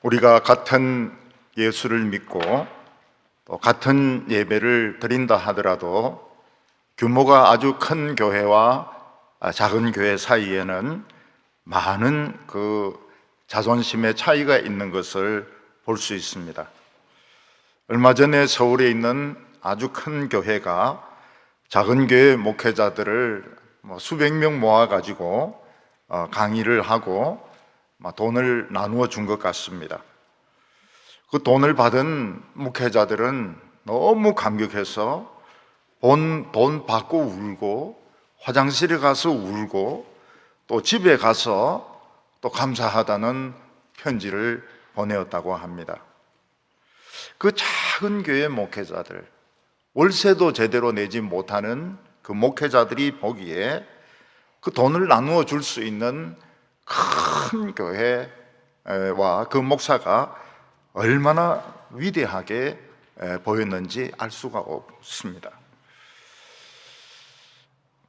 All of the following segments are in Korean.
우리가 같은 예수를 믿고 또 같은 예배를 드린다 하더라도 규모가 아주 큰 교회와 작은 교회 사이에는 많은 자존심의 차이가 있는 것을 볼 수 있습니다. 얼마 전에 서울에 있는 아주 큰 교회가 작은 교회 목회자들을 수백 명 모아가지고 강의를 하고 돈을 나누어 준 것 같습니다. 그 돈을 받은 목회자들은 너무 감격해서 돈 받고 울고, 화장실에 가서 울고, 또 집에 가서 또 감사하다는 편지를 보내었다고 합니다. 그 작은 교회 목회자들, 월세도 제대로 내지 못하는 그 목회자들이 보기에 그 돈을 나누어 줄 수 있는 큰 교회와 그 목사가 얼마나 위대하게 보였는지 알 수가 없습니다.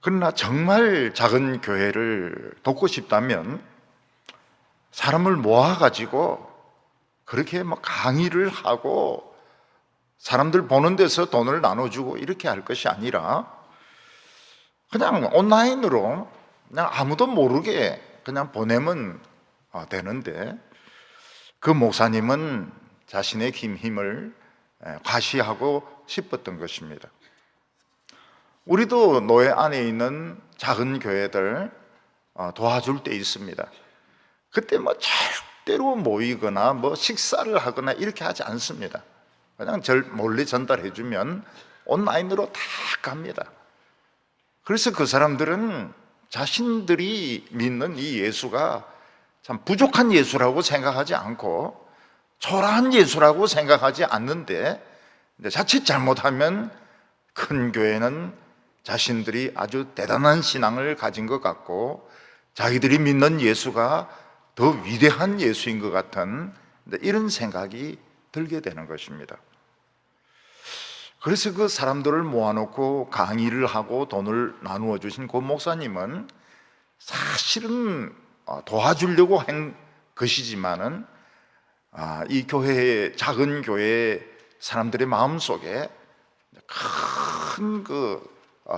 그러나 정말 작은 교회를 돕고 싶다면 사람을 모아가지고 그렇게 강의를 하고 사람들 보는 데서 돈을 나눠주고 이렇게 할 것이 아니라 그냥 온라인으로 그냥 아무도 모르게 그냥 보내면 되는데, 그 목사님은 자신의 힘을 과시하고 싶었던 것입니다. 우리도 노예 안에 있는 작은 교회들 도와줄 때 있습니다. 그때 절대로 모이거나 식사를 하거나 이렇게 하지 않습니다. 그냥 몰래 전달해주면 온라인으로 다 갑니다. 그래서 그 사람들은 자신들이 믿는 이 예수가 참 부족한 예수라고 생각하지 않고 초라한 예수라고 생각하지 않는데, 자칫 잘못하면 큰 교회는 자신들이 아주 대단한 신앙을 가진 것 같고 자기들이 믿는 예수가 더 위대한 예수인 것 같은 이런 생각이 들게 되는 것입니다. 그래서 그 사람들을 모아놓고 강의를 하고 돈을 나누어 주신 그 목사님은 사실은 도와주려고 한 것이지만은 이 작은 교회 사람들의 마음속에 큰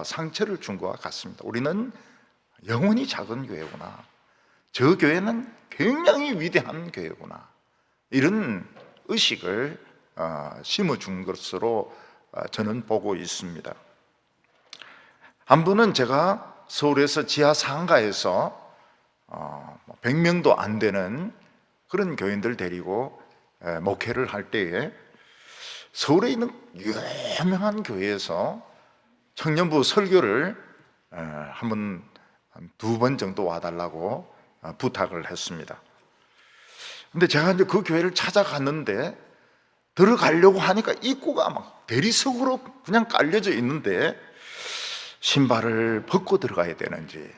상처를 준 것과 같습니다. 우리는 영원히 작은 교회구나, 저 교회는 굉장히 위대한 교회구나, 이런 의식을 심어준 것으로 저는 보고 있습니다. 한 번은 제가 서울에서 지하 상가에서 100명도 안 되는 그런 교인들 데리고 목회를 할 때에 서울에 있는 유명한 교회에서 청년부 설교를 한 2번 정도 와달라고 부탁을 했습니다. 근데 제가 이제 그 교회를 찾아갔는데 들어가려고 하니까 입구가 대리석으로 그냥 깔려져 있는데 신발을 벗고 들어가야 되는지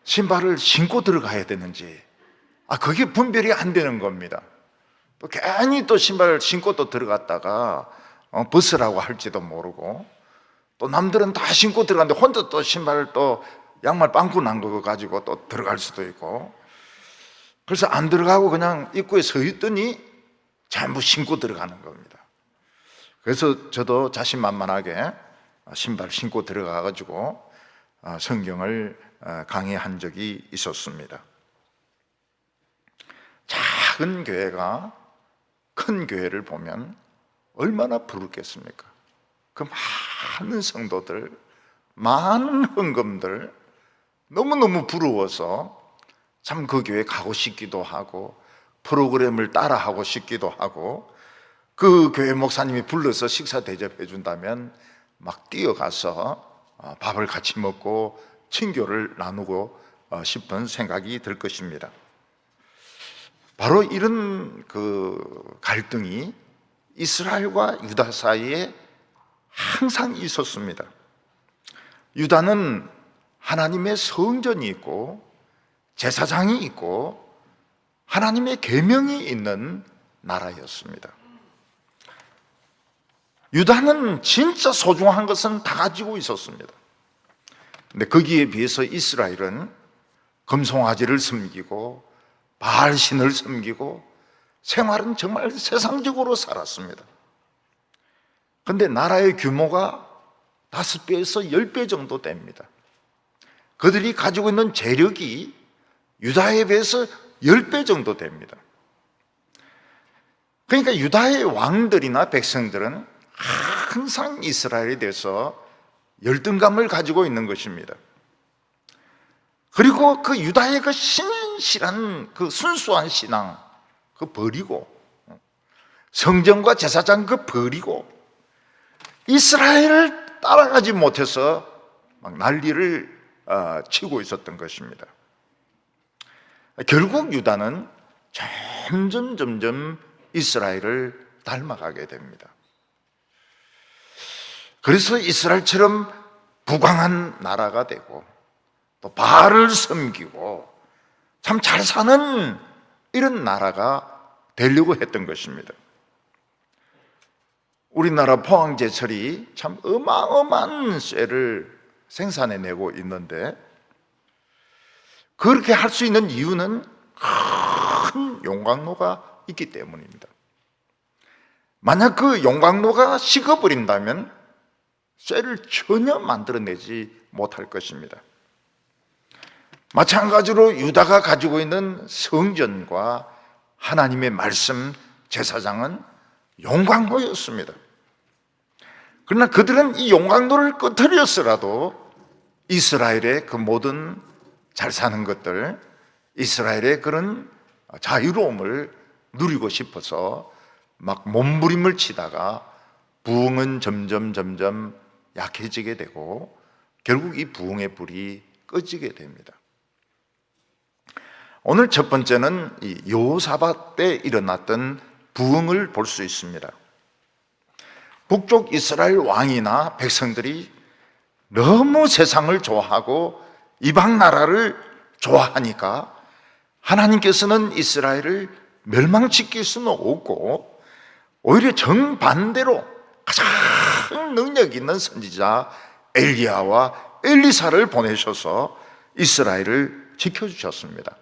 신발을 신고 들어가야 되는지 그게 분별이 안 되는 겁니다. 또 괜히 또 신발을 신고 또 들어갔다가 벗으라고 할지도 모르고, 또 남들은 다 신고 들어갔는데 혼자 또 신발을 또 양말 빵꾸 난 거 가지고 또 들어갈 수도 있고, 그래서 안 들어가고 그냥 입구에 서 있더니 전부 신고 들어가는 겁니다. 그래서 저도 자신만만하게 신발 신고 들어가가지고 성경을 강의한 적이 있었습니다. 작은 교회가 큰 교회를 보면 얼마나 부럽겠습니까? 그 많은 성도들, 많은 헌금들, 너무너무 부러워서 참 그 교회 가고 싶기도 하고 프로그램을 따라하고 싶기도 하고, 그 교회 목사님이 불러서 식사 대접해 준다면 뛰어가서 밥을 같이 먹고 친교를 나누고 싶은 생각이 들 것입니다. 바로 이런 갈등이 이스라엘과 유다 사이에 항상 있었습니다. 유다는 하나님의 성전이 있고 제사장이 있고 하나님의 계명이 있는 나라였습니다. 유다는 진짜 소중한 것은 다 가지고 있었습니다. 근데 거기에 비해서 이스라엘은 금송아지를 섬기고 바알신을 섬기고 생활은 정말 세상적으로 살았습니다. 그런데 나라의 규모가 5배에서 10배 정도 됩니다. 그들이 가지고 있는 재력이 유다에 비해서 10배 정도 됩니다. 그러니까 유다의 왕들이나 백성들은 항상 이스라엘에 대해서 열등감을 가지고 있는 것입니다. 그리고 그 유다의 그 신실한 그 순수한 신앙 그 버리고, 성전과 제사장 그 버리고 이스라엘을 따라가지 못해서 막 난리를 치고 있었던 것입니다. 결국 유다는 점점 이스라엘을 닮아가게 됩니다. 그래서 이스라엘처럼 부강한 나라가 되고 또 바알을 섬기고 참 잘 사는 이런 나라가 되려고 했던 것입니다. 우리나라 포항제철이 참 어마어마한 쇠를 생산해내고 있는데 그렇게 할 수 있는 이유는 큰 용광로가 있기 때문입니다. 만약 그 용광로가 식어버린다면 쇠를 전혀 만들어내지 못할 것입니다. 마찬가지로 유다가 가지고 있는 성전과 하나님의 말씀, 제사장은 용광로였습니다. 그러나 그들은 이 용광로를 끄트렸으라도 이스라엘의 그 모든 잘 사는 것들, 이스라엘의 그런 자유로움을 누리고 싶어서 막 몸부림을 치다가 부흥은 점점 약해지게 되고 결국 이 부흥의 불이 꺼지게 됩니다. 오늘 첫 번째는 이 여호사밧 때 일어났던 부흥을 볼 수 있습니다. 북쪽 이스라엘 왕이나 백성들이 너무 세상을 좋아하고 이방 나라를 좋아하니까 하나님께서는 이스라엘을 멸망시킬 수는 없고 오히려 정반대로 가장 능력 있는 선지자 엘리야와 엘리사를 보내셔서 이스라엘을 지켜주셨습니다.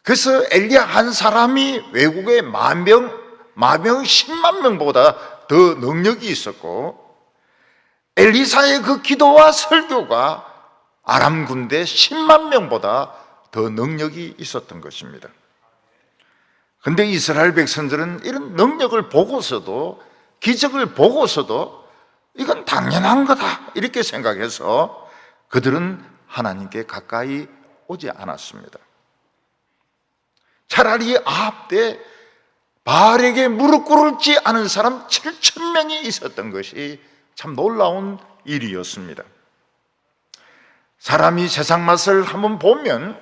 그래서 엘리야 한 사람이 외국의 마병 10만 명보다 더 능력이 있었고 엘리사의 그 기도와 설교가 아람 군대 10만 명보다 더 능력이 있었던 것입니다. 그런데 이스라엘 백성들은 이런 능력을 보고서도 기적을 보고서도 이건 당연한 거다 이렇게 생각해서 그들은 하나님께 가까이 오지 않았습니다. 차라리 아합 때 바알에게 무릎 꿇지 않은 사람 7,000명이 있었던 것이 참 놀라운 일이었습니다. 사람이 세상 맛을 한번 보면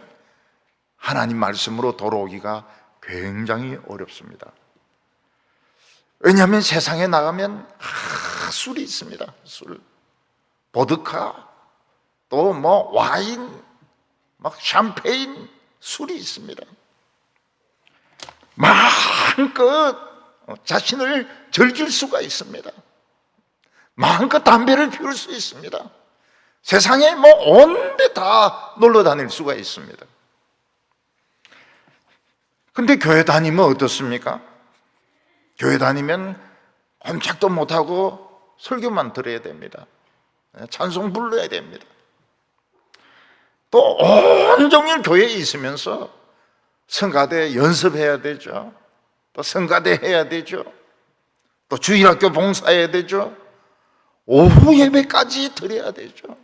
하나님 말씀으로 돌아오기가 굉장히 어렵습니다. 왜냐하면 세상에 나가면 술이 있습니다. 술, 보드카, 또 뭐 와인, 막 샴페인 술이 있습니다. 마음껏 자신을 즐길 수가 있습니다. 마음껏 담배를 피울 수 있습니다. 세상에 뭐 온데 다 놀러 다닐 수가 있습니다. 근데 교회 다니면 어떻습니까? 교회 다니면 꼼짝도 못하고 설교만 들어야 됩니다. 찬송 불러야 됩니다. 또 온종일 교회에 있으면서 성가대 연습해야 되죠. 또 성가대 해야 되죠. 또 주일학교 봉사해야 되죠. 오후 예배까지 드려야 되죠.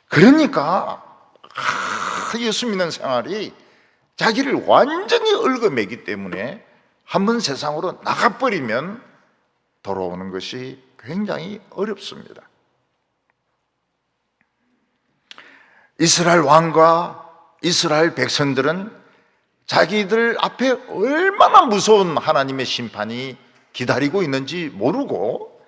그러니까 예수 믿는 생활이 자기를 완전히 얽어매기 때문에 한번 세상으로 나가버리면 돌아오는 것이 굉장히 어렵습니다. 이스라엘 왕과 이스라엘 백성들은 자기들 앞에 얼마나 무서운 하나님의 심판이 기다리고 있는지 모르고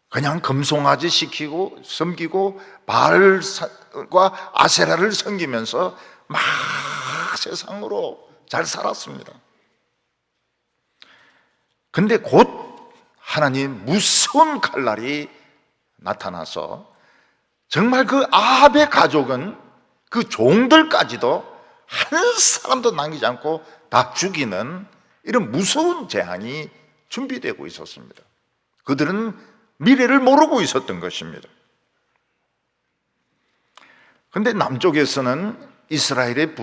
그냥 금송아지 시키고 섬기고 바알과 아세라를 섬기면서 막 세상으로 잘 살았습니다. 근데 곧 하나님 무서운 칼날이 나타나서 정말 그 아합의 가족은 그 종들까지도 한 사람도 남기지 않고 다 죽이는 이런 무서운 재앙이 준비되고 있었습니다. 그들은 미래를 모르고 있었던 것입니다. 그런데 남쪽에서는 이스라엘에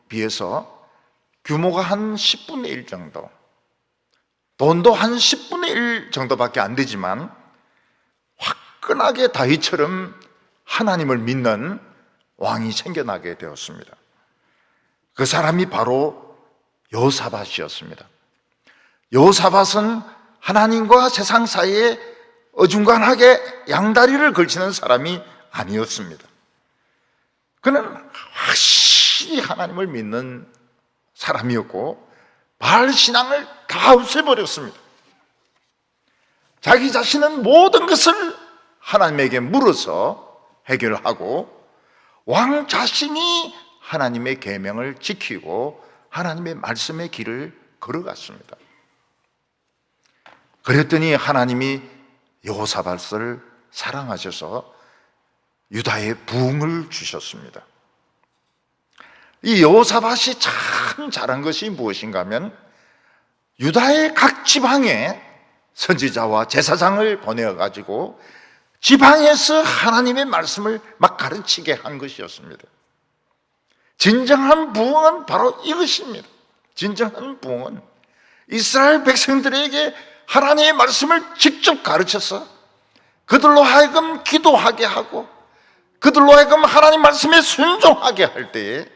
비해서 규모가 한 10분의 1 정도, 돈도 한 10분의 1 정도밖에 안 되지만 화끈하게 다윗처럼 하나님을 믿는 왕이 생겨나게 되었습니다. 그 사람이 바로 여호사밧이었습니다. 여호사밧은 하나님과 세상 사이에 어중간하게 양다리를 걸치는 사람이 아니었습니다. 그는 확실히 하나님을 믿는 사람이었고 바알 신앙을 다 없애버렸습니다. 자기 자신은 모든 것을 하나님에게 물어서 해결하고 왕 자신이 하나님의 계명을 지키고 하나님의 말씀의 길을 걸어갔습니다. 그랬더니 하나님이 여호사밧을 사랑하셔서 유다에 부흥을 주셨습니다. 이 여호사밧이 참 잘한 것이 무엇인가 하면 유다의 각 지방에 선지자와 제사장을 보내어가지고 지방에서 하나님의 말씀을 막 가르치게 한 것이었습니다. 진정한 부흥은 바로 이것입니다. 진정한 부흥은 이스라엘 백성들에게 하나님의 말씀을 직접 가르쳐서 그들로 하여금 기도하게 하고 그들로 하여금 하나님 말씀에 순종하게 할 때에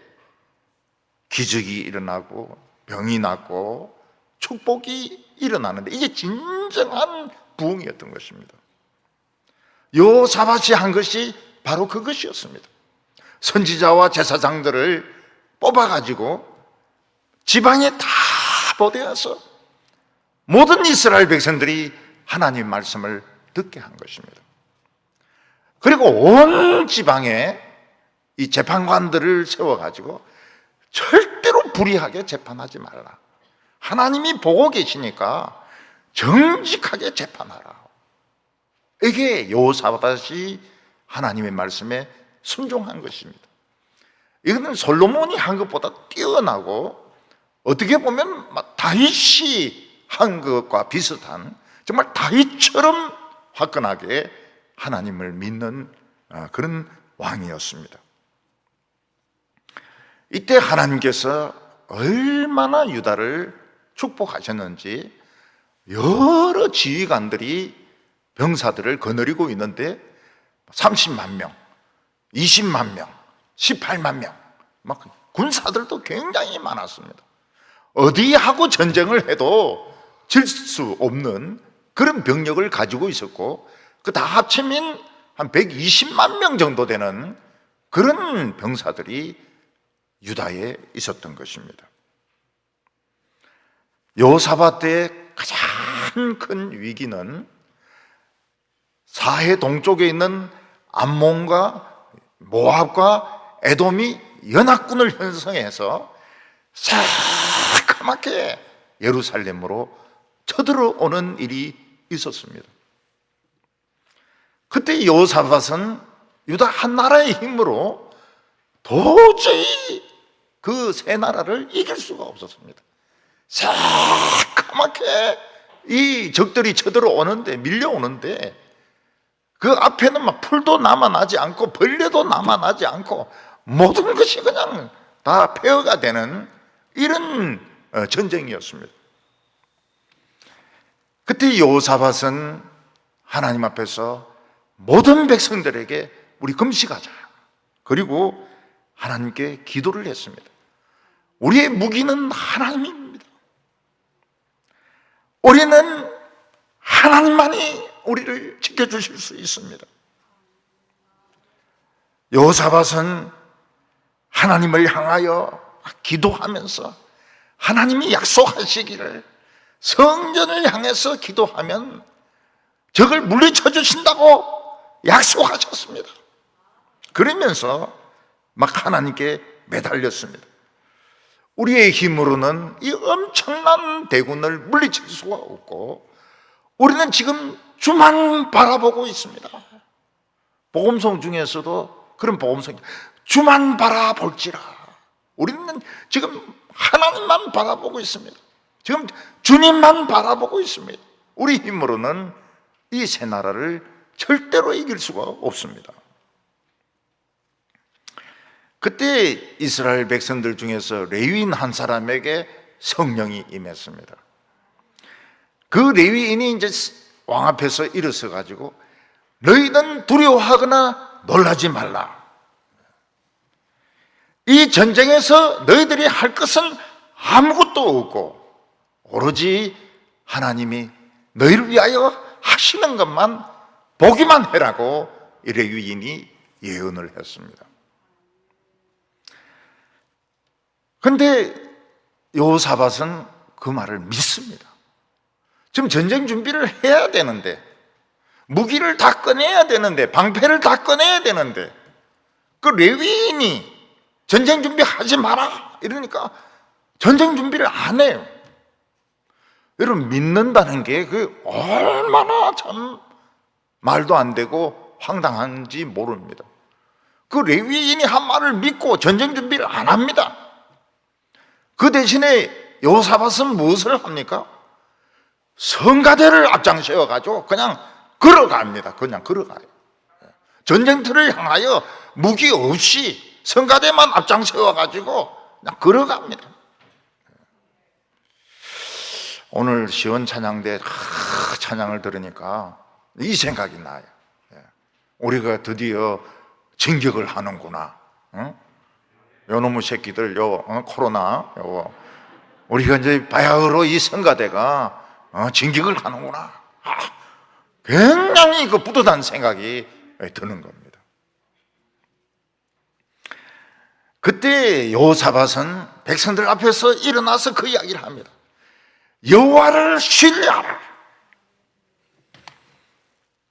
기적이 일어나고 병이 낫고 축복이 일어나는데 이게 진정한 부흥이었던 것입니다. 여호사밧이 한 것이 바로 그것이었습니다. 선지자와 제사장들을 뽑아가지고 지방에 다 보내어서 모든 이스라엘 백성들이 하나님 말씀을 듣게 한 것입니다. 그리고 온 지방에 이 재판관들을 세워가지고 절대로 불의하게 재판하지 말라. 하나님이 보고 계시니까 정직하게 재판하라. 이게 여호사밧이 하나님의 말씀에 순종한 것입니다. 이거는 솔로몬이 한 것보다 뛰어나고 어떻게 보면 다윗이 한 것과 비슷한 정말 다윗처럼 화끈하게 하나님을 믿는 그런 왕이었습니다. 이때 하나님께서 얼마나 유다를 축복하셨는지 여러 지휘관들이 병사들을 거느리고 있는데 30만 명, 20만 명, 18만 명, 막 군사들도 굉장히 많았습니다. 어디하고 전쟁을 해도 질 수 없는 그런 병력을 가지고 있었고 그 다 합치면 한 120만 명 정도 되는 그런 병사들이 유다에 있었던 것입니다. 여호사밧 때의 가장 큰 위기는 사해 동쪽에 있는 암몬과 모압과 에돔이 연합군을 형성해서 새까맣게 예루살렘으로 쳐들어오는 일이 있었습니다. 그때 여호사밧은 유다 한 나라의 힘으로 도저히 그 세 나라를 이길 수가 없었습니다. 새까맣게 이 적들이 쳐들어오는데 밀려오는데 그 앞에는 막 풀도 남아나지 않고 벌레도 남아나지 않고 모든 것이 그냥 다 폐허가 되는 이런 전쟁이었습니다. 그때 여호사밧은 하나님 앞에서 모든 백성들에게 우리 금식하자. 그리고 하나님께 기도를 했습니다. 우리의 무기는 하나님입니다. 우리는 하나님만이 우리를 지켜주실 수 있습니다. 여호사밧은 하나님을 향하여 기도하면서 하나님이 약속하시기를 성전을 향해서 기도하면 적을 물리쳐 주신다고 약속하셨습니다. 그러면서 막 하나님께 매달렸습니다. 우리의 힘으로는 이 엄청난 대군을 물리칠 수가 없고 우리는 지금 주만 바라보고 있습니다. 복음성 중에서도 그런 복음성, 주만 바라볼지라. 우리는 지금 하나님만 바라보고 있습니다. 지금 주님만 바라보고 있습니다. 우리 힘으로는 이 새 나라를 절대로 이길 수가 없습니다. 그때 이스라엘 백성들 중에서 레위인 한 사람에게 성령이 임했습니다. 그 레위인이 이제 왕 앞에서 일어서 가지고 너희는 두려워하거나 놀라지 말라. 이 전쟁에서 너희들이 할 것은 아무것도 없고 오로지 하나님이 너희를 위하여 하시는 것만 보기만 해라고 이 레위인이 예언을 했습니다. 그런데 여호사밧은 그 말을 믿습니다. 지금 전쟁 준비를 해야 되는데, 무기를 다 꺼내야 되는데, 방패를 다 꺼내야 되는데, 그 레위인이 전쟁 준비하지 마라 이러니까 전쟁 준비를 안 해요. 여러분, 믿는다는 게 그 얼마나 참 말도 안 되고 황당한지 모릅니다. 그 레위인이 한 말을 믿고 전쟁 준비를 안 합니다. 그 대신에 여호사밧은 무엇을 합니까? 성가대를 앞장 세워가지고 그냥 걸어갑니다. 그냥 걸어가요. 전쟁터를 향하여 무기 없이 성가대만 앞장 세워가지고 그냥 걸어갑니다. 오늘 시원 찬양대 찬양을 들으니까 이 생각이 나요. 우리가 드디어 진격을 하는구나. 요놈의 새끼들, 코로나, 우리가 이제 바야흐로 이 성가대가 진격을 하는구나. 굉장히 그 뿌듯한 생각이 드는 겁니다. 그때 여호사밧은 백성들 앞에서 일어나서 그 이야기를 합니다. 여호와를 신뢰하라.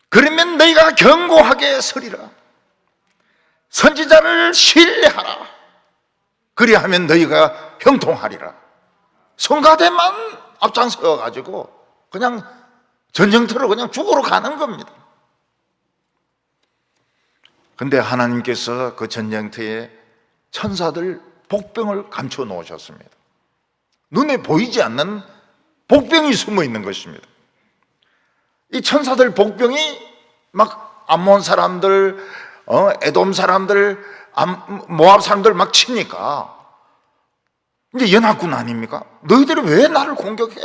그러면 너희가 견고하게 서리라. 선지자를 신뢰하라. 그리하면 너희가 형통하리라. 성가대만 앞장서 가지고 그냥 전쟁터로 그냥 죽으러 가는 겁니다. 근데 하나님께서 그 전쟁터에 천사들 복병을 감춰 놓으셨습니다. 눈에 보이지 않는 복병이 숨어 있는 것입니다. 이 천사들 복병이 막 암몬 사람들, 에돔 사람들, 모압 사람들 막 치니까 이제 연합군 아닙니까? 너희들이 왜 나를 공격해?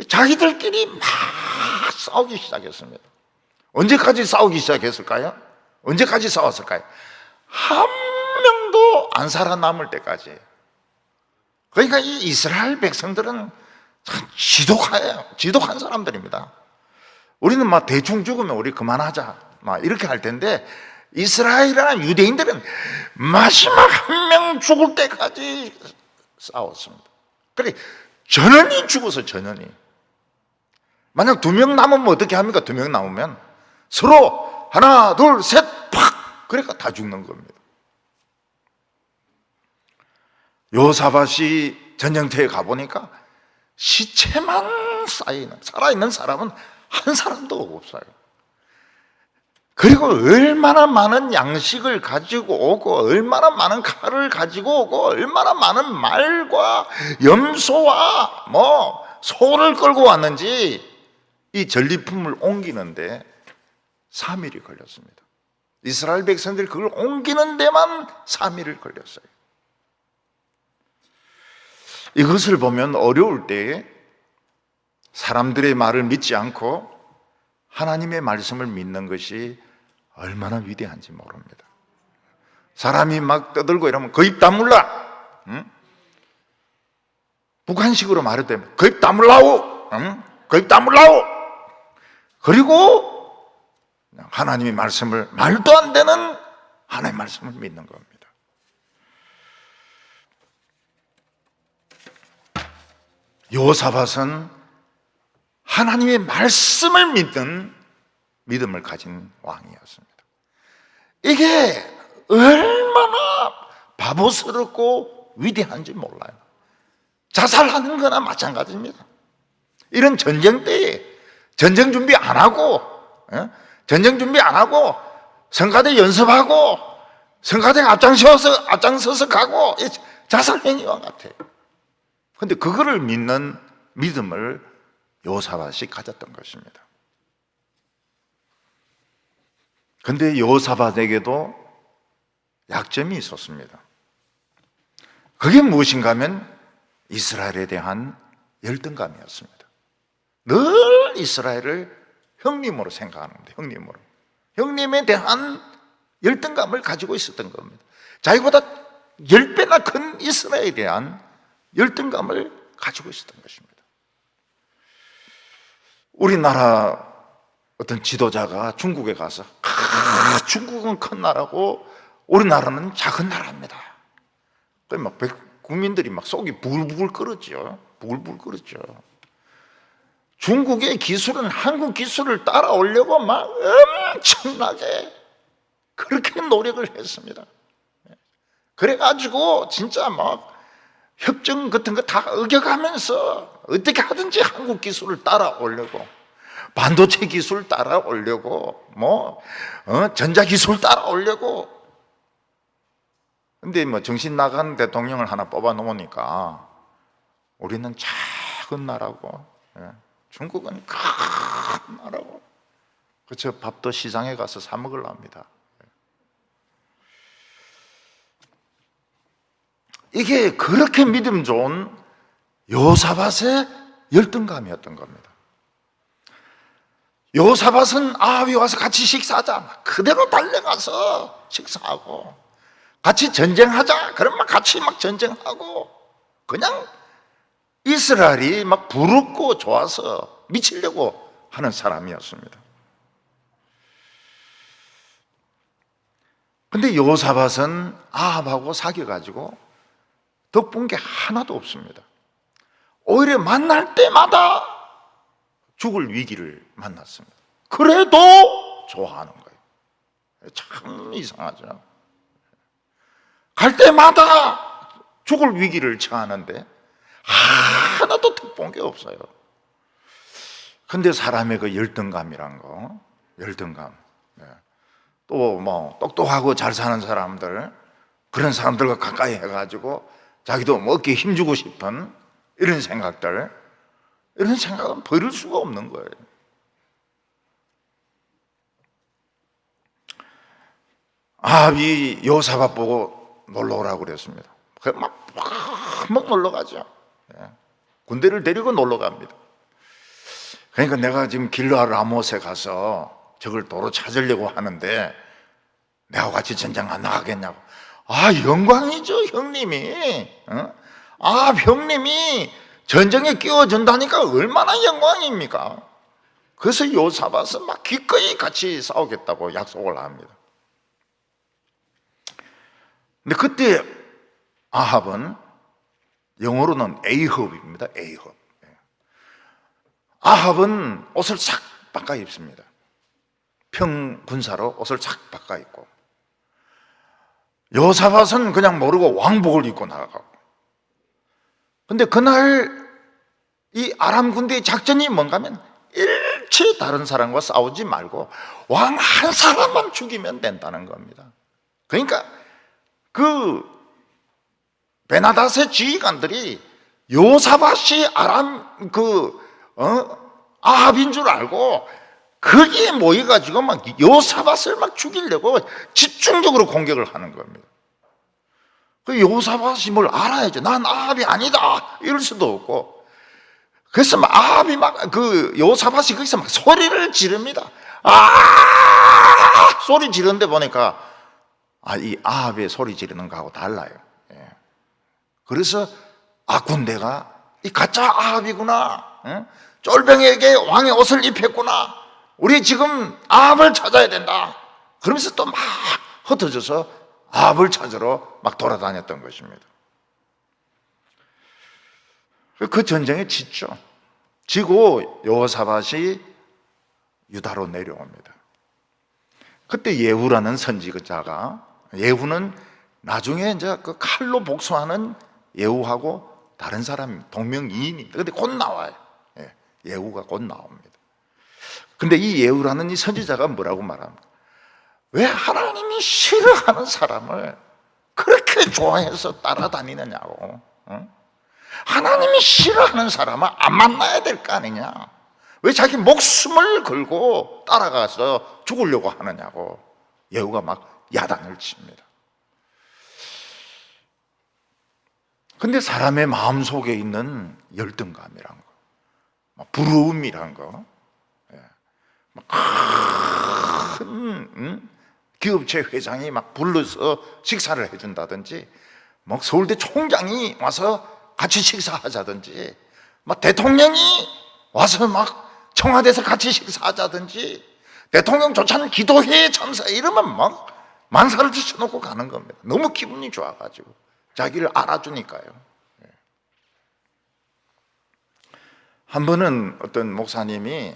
자기들끼리 막 싸우기 시작했습니다. 언제까지 싸우기 시작했을까요? 언제까지 싸웠을까요? 한 명도 안 살아남을 때까지. 그러니까 이 이스라엘 백성들은 참 지독해요. 지독한 사람들입니다. 우리는 막 대충 죽으면 우리 그만하자 막 이렇게 할 텐데, 이스라엘이나 유대인들은 마지막 한 명 죽을 때까지 싸웠습니다. 그래, 전원이 죽어서 전원이. 만약 2명 남으면 어떻게 합니까? 2명 남으면 서로 하나, 둘, 셋, 팍! 그러니까 다 죽는 겁니다. 여호사밧이 전쟁터에 가보니까 시체만 쌓여있는, 살아있는 사람은 한 사람도 없어요. 그리고 얼마나 많은 양식을 가지고 오고, 얼마나 많은 칼을 가지고 오고, 얼마나 많은 말과 염소와 소를 끌고 왔는지 이 전리품을 옮기는데 3일이 걸렸습니다. 이스라엘 백성들이 그걸 옮기는 데만 3일을 걸렸어요. 이것을 보면 어려울 때에 사람들의 말을 믿지 않고 하나님의 말씀을 믿는 것이 얼마나 위대한지 모릅니다. 사람이 막 떠들고 이러면 거입 다물라, 북한식으로 말할 때 거입 다물라오, 거입 다물라오. 그리고 하나님의 말씀을, 말도 안 되는 하나님의 말씀을 믿는 겁니다. 여호사밧은 하나님의 말씀을 믿는 믿음을 가진 왕이었습니다. 이게 얼마나 바보스럽고 위대한지 몰라요. 자살하는 거나 마찬가지입니다. 이런 전쟁 때에 전쟁 준비 안 하고, 전쟁 준비 안 하고 성가대 연습하고 성가대 앞장서서 가고, 자살 행위와 같아요. 근데 그거를 믿는 믿음을 여호사밧이 가졌던 것입니다. 근데 여호사밧에게도 약점이 있었습니다. 그게 무엇인가 하면 이스라엘에 대한 열등감이었습니다. 늘 이스라엘을 형님으로 생각하는데, 형님에 대한 열등감을 가지고 있었던 겁니다. 자기보다 10배나 큰 이스라엘에 대한 열등감을 가지고 있었던 것입니다. 우리나라 어떤 지도자가 중국에 가서 중국은 큰 나라고 우리나라는 작은 나라입니다. 막 국민들이 막 속이 부글부글 끓었죠. 부글부글 끓었죠. 중국의 기술은 한국 기술을 따라오려고 막 엄청나게 그렇게 노력을 했습니다. 그래가지고 진짜 막 협정 같은 거 다 어겨가면서 어떻게 하든지 한국 기술을 따라오려고, 반도체 기술 따라오려고, 전자기술 따라오려고. 근데 정신 나간 대통령을 하나 뽑아 놓으니까 우리는 작은 나라고, 중국은 큰 나라고. 그쵸, 밥도 시장에 가서 사 먹으려 합니다. 이게 그렇게 믿음 좋은 여호사밧의 열등감이었던 겁니다. 여호사밧은 아합이 와서 같이 식사하자, 그대로 달려가서 식사하고, 같이 전쟁하자, 그러면 같이 막 전쟁하고, 그냥 이스라엘이 막 부럽고 좋아서 미치려고 하는 사람이었습니다. 근데 여호사밧은 아합하고 사귀어가지고 덕본 게 하나도 없습니다. 오히려 만날 때마다 죽을 위기를 만났습니다. 그래도 좋아하는 거예요. 참 이상하죠. 갈 때마다 죽을 위기를 처하는데 하나도 덕본 게 없어요. 근데 사람의 그 열등감이란 거, 열등감, 또 똑똑하고 잘 사는 사람들, 그런 사람들과 가까이 해가지고 자기도 어깨에 힘주고 싶은 이런 생각은 버릴 수가 없는 거예요. 아합이 여호사밧 보고 놀러 오라고 그랬습니다. 막 놀러 가죠. 군대를 데리고 놀러 갑니다. 그러니까 내가 지금 길르아 라못에 가서 적을 도로 찾으려고 하는데 내가 같이 전쟁 안 나가겠냐고. 영광이죠, 형님이. 형님이 전쟁에 끼워준다니까 얼마나 영광입니까? 그래서 여호사밧은 막 기꺼이 같이 싸우겠다고 약속을 합니다. 근데 그때 아합은, 영어로는 에이헙입니다. 에이헙. 아합은 옷을 싹 바꿔 입습니다. 평군사로 옷을 싹 바꿔 입고, 여호사밧은 그냥 모르고 왕복을 입고 나가고. 근데 그날 이 아람 군대의 작전이 뭔가 하면 일체 다른 사람과 싸우지 말고 왕 한 사람만 죽이면 된다는 겁니다. 그러니까 그 베나닷의 지휘관들이 여호사밧이 아람 아합인 줄 알고 거기에 모여가지고 막 여호사밧을 막 죽이려고 집중적으로 공격을 하는 겁니다. 그 여호사밧이 뭘 알아야죠. 난 아합이 아니다 이럴 수도 없고. 그래서 막 아합이 여호사밧이 거기서 막 소리를 지릅니다. 소리 지르는데 보니까 이 아합의 소리 지르는 거하고 달라요. 그래서 군대가 이 가짜 아합이구나, 쫄병에게 왕의 옷을 입혔구나, 우리 지금 아합을 찾아야 된다, 그러면서 또 막 흩어져서 아합을 찾으러 막 돌아다녔던 것입니다. 그 전쟁에 지고 여호사밧이 유다로 내려옵니다. 그때 예후라는 선지자가, 예후는 나중에 이제 그 칼로 복수하는 예후하고 다른 사람 동명이인입니다. 근데 곧 나와요. 예후가 곧 나옵니다. 근데 이 예후라는 이 선지자가 뭐라고 말합니까? 왜 하나님이 싫어하는 사람을 그렇게 좋아해서 따라다니느냐고. 하나님이 하나님이 싫어하는 사람은 안 만나야 될 거 아니냐? 왜 자기 목숨을 걸고 따라가서 죽으려고 하느냐고 예후가 막 야단을 칩니다. 근데 사람의 마음속에 있는 열등감이란 거, 부러움이란 거, 큰 기업체 회장이 막 불러서 식사를 해준다든지, 막 서울대 총장이 와서 같이 식사하자든지, 막 대통령이 와서 막 청와대에서 같이 식사하자든지, 대통령조차는 기도회에 참사 이러면 막 만사를 지쳐놓고 가는 겁니다. 너무 기분이 좋아가지고 자기를 알아주니까요. 한 번은 어떤 목사님이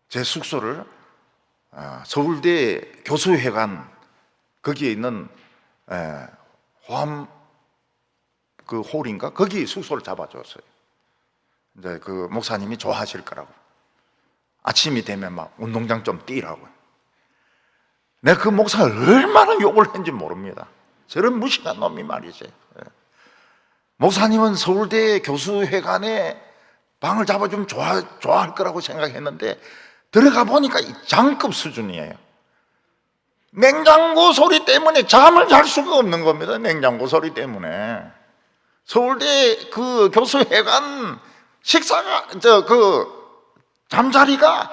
제 숙소를 서울대 교수회관 거기에 있는 호암 그 홀인가 거기 숙소를 잡아줬어요. 이제 그 목사님이 좋아하실 거라고, 아침이 되면 막 운동장 좀 뛰라고. 내가 그 목사가 얼마나 욕을 했는지 모릅니다. 저런 무식한 놈이 말이지. 목사님은 서울대 교수회관에 방을 잡아주면 좋아할 거라고 생각했는데 들어가 보니까 장급 수준이에요. 냉장고 소리 때문에 잠을 잘 수가 없는 겁니다. 냉장고 소리 때문에. 서울대 그 교수회관 식사가 잠자리가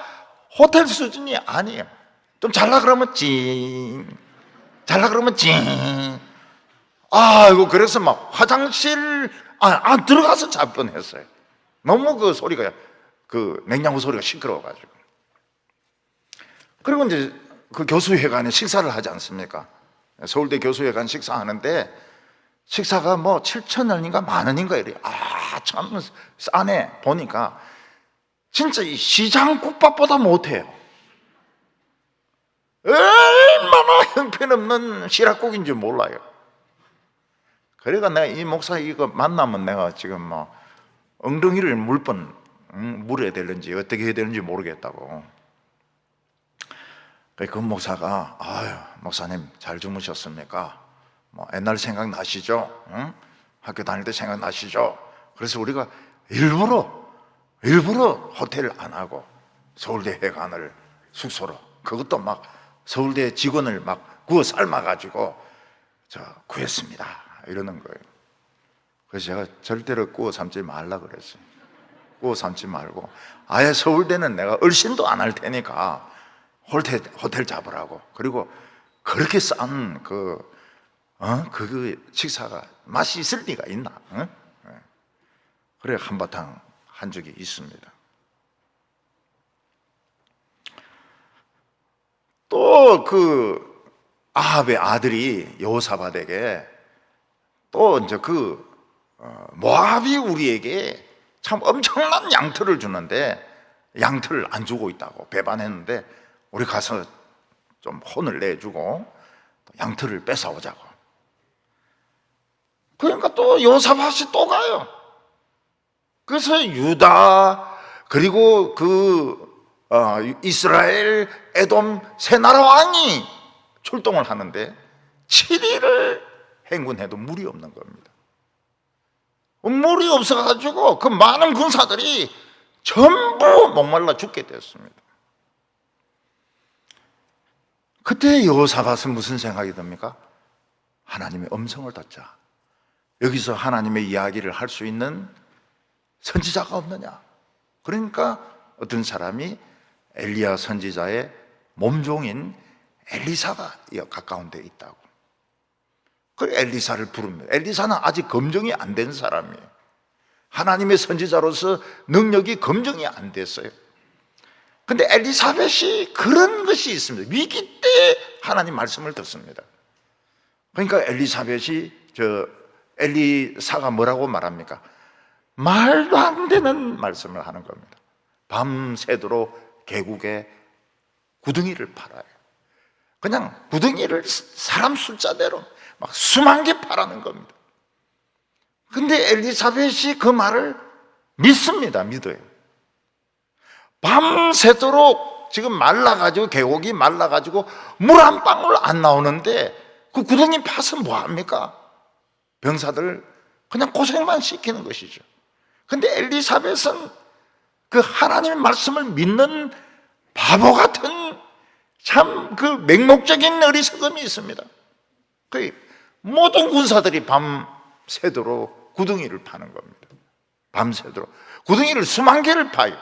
호텔 수준이 아니에요. 좀 잘라 그러면 찡, 잘라 그러면 찡. 아이고, 그래서 막 화장실 안 들어가서 잘 뻔했어요. 너무 그 소리가, 그 냉장고 소리가 시끄러워가지고. 그리고 이제 그 교수회관에 식사를 하지 않습니까? 서울대 교수회관 식사하는데 식사가 뭐 7,000원인가 10,000원인가 이래요. 참 싸네. 보니까 진짜 이 시장 국밥보다 못해요. 얼마나 형편없는 시락국인지 몰라요. 그러니까 내가 이 목사 이거 만나면 내가 지금 뭐 엉덩이를 물어야 되는지 어떻게 해야 되는지 모르겠다고. 그 목사가 목사님 잘 주무셨습니까? 뭐 옛날 생각나시죠? 응? 학교 다닐 때 생각나시죠? 그래서 우리가 일부러 호텔 안 하고 서울대 회관을 숙소로, 그것도 막 서울대 직원을 막 구워 삶아가지고 구했습니다 이러는 거예요. 그래서 제가 절대로 구워 삶지 말라 그랬어요. 구워 삶지 말고 아예 서울대는 내가 얼씬도 안 할 테니까 호텔 잡으라고. 그리고 그렇게 싼 그 식사가 맛이 있을 리가 있나? 그래 한바탕 한 적이 있습니다. 또 그 아합의 아들이 여호사밧에게 또 이제 모압이 우리에게 참 엄청난 양털을 주는데 양털을 안 주고 있다고 배반했는데 우리 가서 좀 혼을 내주고 양털을 뺏어오자고. 그러니까 또 여호사밧이 또 가요. 그래서 유다 그리고 이스라엘, 에돔 세 나라 왕이 출동을 하는데 7일을 행군해도 물이 없는 겁니다. 물이 없어가지고 그 많은 군사들이 전부 목말라 죽게 됐습니다. 그때 여호사밧은 무슨 생각이 듭니까? 하나님의 음성을 듣자. 여기서 하나님의 이야기를 할 수 있는 선지자가 없느냐? 그러니까 어떤 사람이 엘리야 선지자의 몸종인 엘리사가 가까운 데 있다고. 그 엘리사를 부릅니다. 엘리사는 아직 검증이 안 된 사람이에요. 하나님의 선지자로서 능력이 검증이 안 됐어요. 근데 엘리사벳이 그런 것이 있습니다. 위기 때 하나님 말씀을 듣습니다. 그러니까 엘리사가 뭐라고 말합니까? 말도 안 되는 말씀을 하는 겁니다. 밤새도록 계곡에 구덩이를 팔아요. 그냥 구덩이를 사람 숫자대로 막 수만 개 파라는 겁니다. 근데 엘리사벳이 그 말을 믿습니다. 믿어요. 밤새도록 지금 말라가지고 계곡이 말라가지고 물 한 방울 안 나오는데 그 구덩이 파서 뭐합니까? 병사들 그냥 고생만 시키는 것이죠. 근데 엘리사벳은 그 하나님의 말씀을 믿는 바보 같은 참 그 맹목적인 어리석음이 있습니다. 그 모든 군사들이 밤새도록 구덩이를 파는 겁니다. 밤새도록 구덩이를 수만 개를 파요.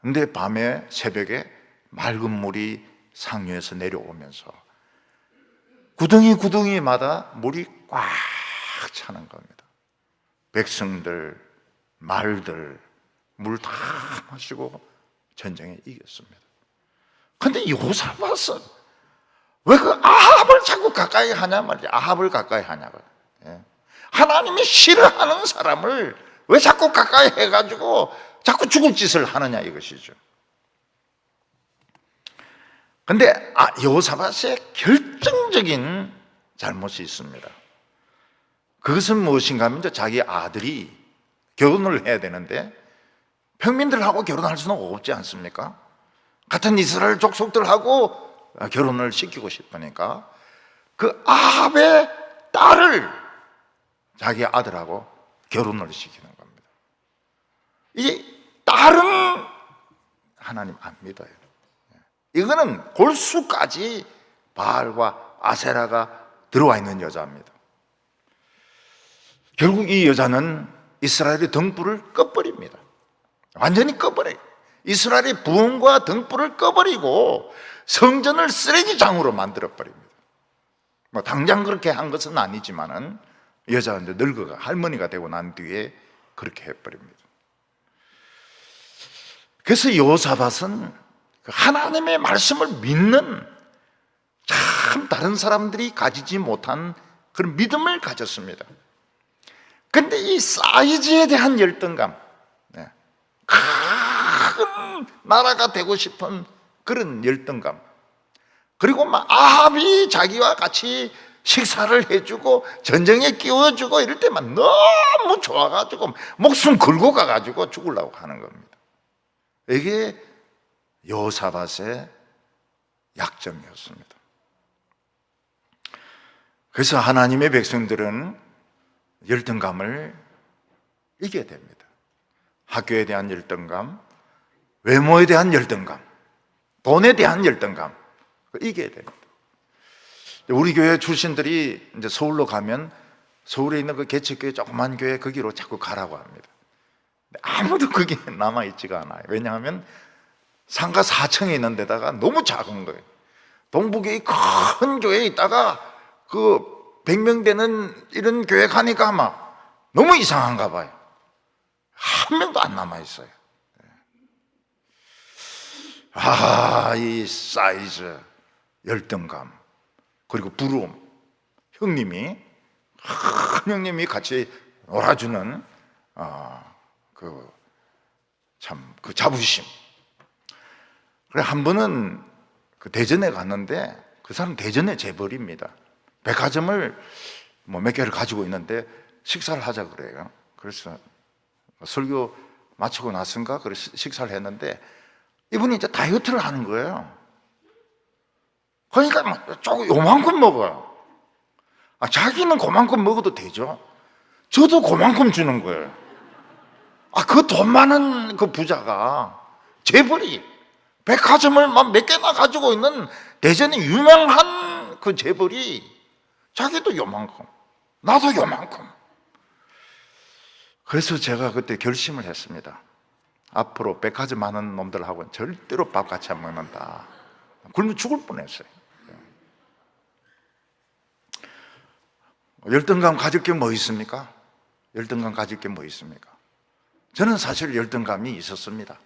근데 밤에 새벽에 맑은 물이 상류에서 내려오면서 구덩이마다 물이 꽉 차는 겁니다. 백성들, 말들 물 다 마시고 전쟁에 이겼습니다. 근데 여호사밧은 왜 그 아합을 자꾸 가까이 하냐 말이야. 아합을 가까이 하냐고. 하나님이 싫어하는 사람을 왜 자꾸 가까이 해가지고 자꾸 죽을 짓을 하느냐 이것이죠. 근데 여호사밧의 결정적인 잘못이 있습니다. 그것은 무엇인가 하면 자기 아들이 결혼을 해야 되는데 평민들하고 결혼할 수는 없지 않습니까? 같은 이스라엘 족속들하고 결혼을 시키고 싶으니까 그 아합의 딸을 자기 아들하고 결혼을 시키는 겁니다. 이 딸은 하나님 안 믿어요. 이거는 골수까지 바알과 아세라가 들어와 있는 여자입니다. 결국 이 여자는 이스라엘의 등불을 꺼버립니다. 완전히 꺼버려요. 이스라엘의 부흥과 등불을 꺼버리고 성전을 쓰레기장으로 만들어버립니다. 뭐 당장 그렇게 한 것은 아니지만은 여자가 이제 늙어가 할머니가 되고 난 뒤에 그렇게 해버립니다. 그래서 여호사밧은 하나님의 말씀을 믿는 참 다른 사람들이 가지지 못한 그런 믿음을 가졌습니다. 근데 이 사이즈에 대한 열등감, 큰 나라가 되고 싶은 그런 열등감, 그리고 막 아합이 자기와 같이 식사를 해주고 전쟁에 끼워주고 이럴 때만 너무 좋아가지고 목숨 걸고 가가지고 죽으려고 하는 겁니다. 이게 여호사밧의 약점이었습니다. 그래서 하나님의 백성들은 열등감을 이겨야 됩니다. 학교에 대한 열등감, 외모에 대한 열등감, 돈에 대한 열등감, 이겨야 됩니다. 우리 교회 출신들이 이제 서울로 가면 서울에 있는 그 개척교회 조그만 교회 거기로 자꾸 가라고 합니다. 아무도 그게 남아있지가 않아요. 왜냐하면 상가 4층에 있는 데다가 너무 작은 거예요. 동북에 큰 교회에 있다가 그 100명 되는 이런 교회 가니까 아마 너무 이상한가 봐요. 한 명도 안 남아있어요. 이 사이즈, 열등감, 그리고 부러움. 형님이, 큰 형님이 같이 놀아주는 그 자부심. 그래, 한 번은 그 대전에 갔는데 그 사람 대전의 재벌입니다. 백화점을 뭐 몇 개를 가지고 있는데 식사를 하자 그래요. 그래서 설교 마치고 나선가 그래서 식사를 했는데 이분이 이제 다이어트를 하는 거예요. 그러니까 조금 요만큼 먹어요. 자기는 그만큼 먹어도 되죠. 저도 그만큼 주는 거예요. 그 돈 많은 그 부자가 재벌이 백화점을 막 몇 개나 가지고 있는 대전에 유명한 그 재벌이 자기도 요만큼, 나도 요만큼. 그래서 제가 그때 결심을 했습니다. 앞으로 백화점 하는 놈들하고는 절대로 밥 같이 안 먹는다. 굶어 죽을 뻔했어요. 열등감 가질 게 뭐 있습니까? 열등감 가질 게 뭐 있습니까? 저는 사실 열등감이 있었습니다.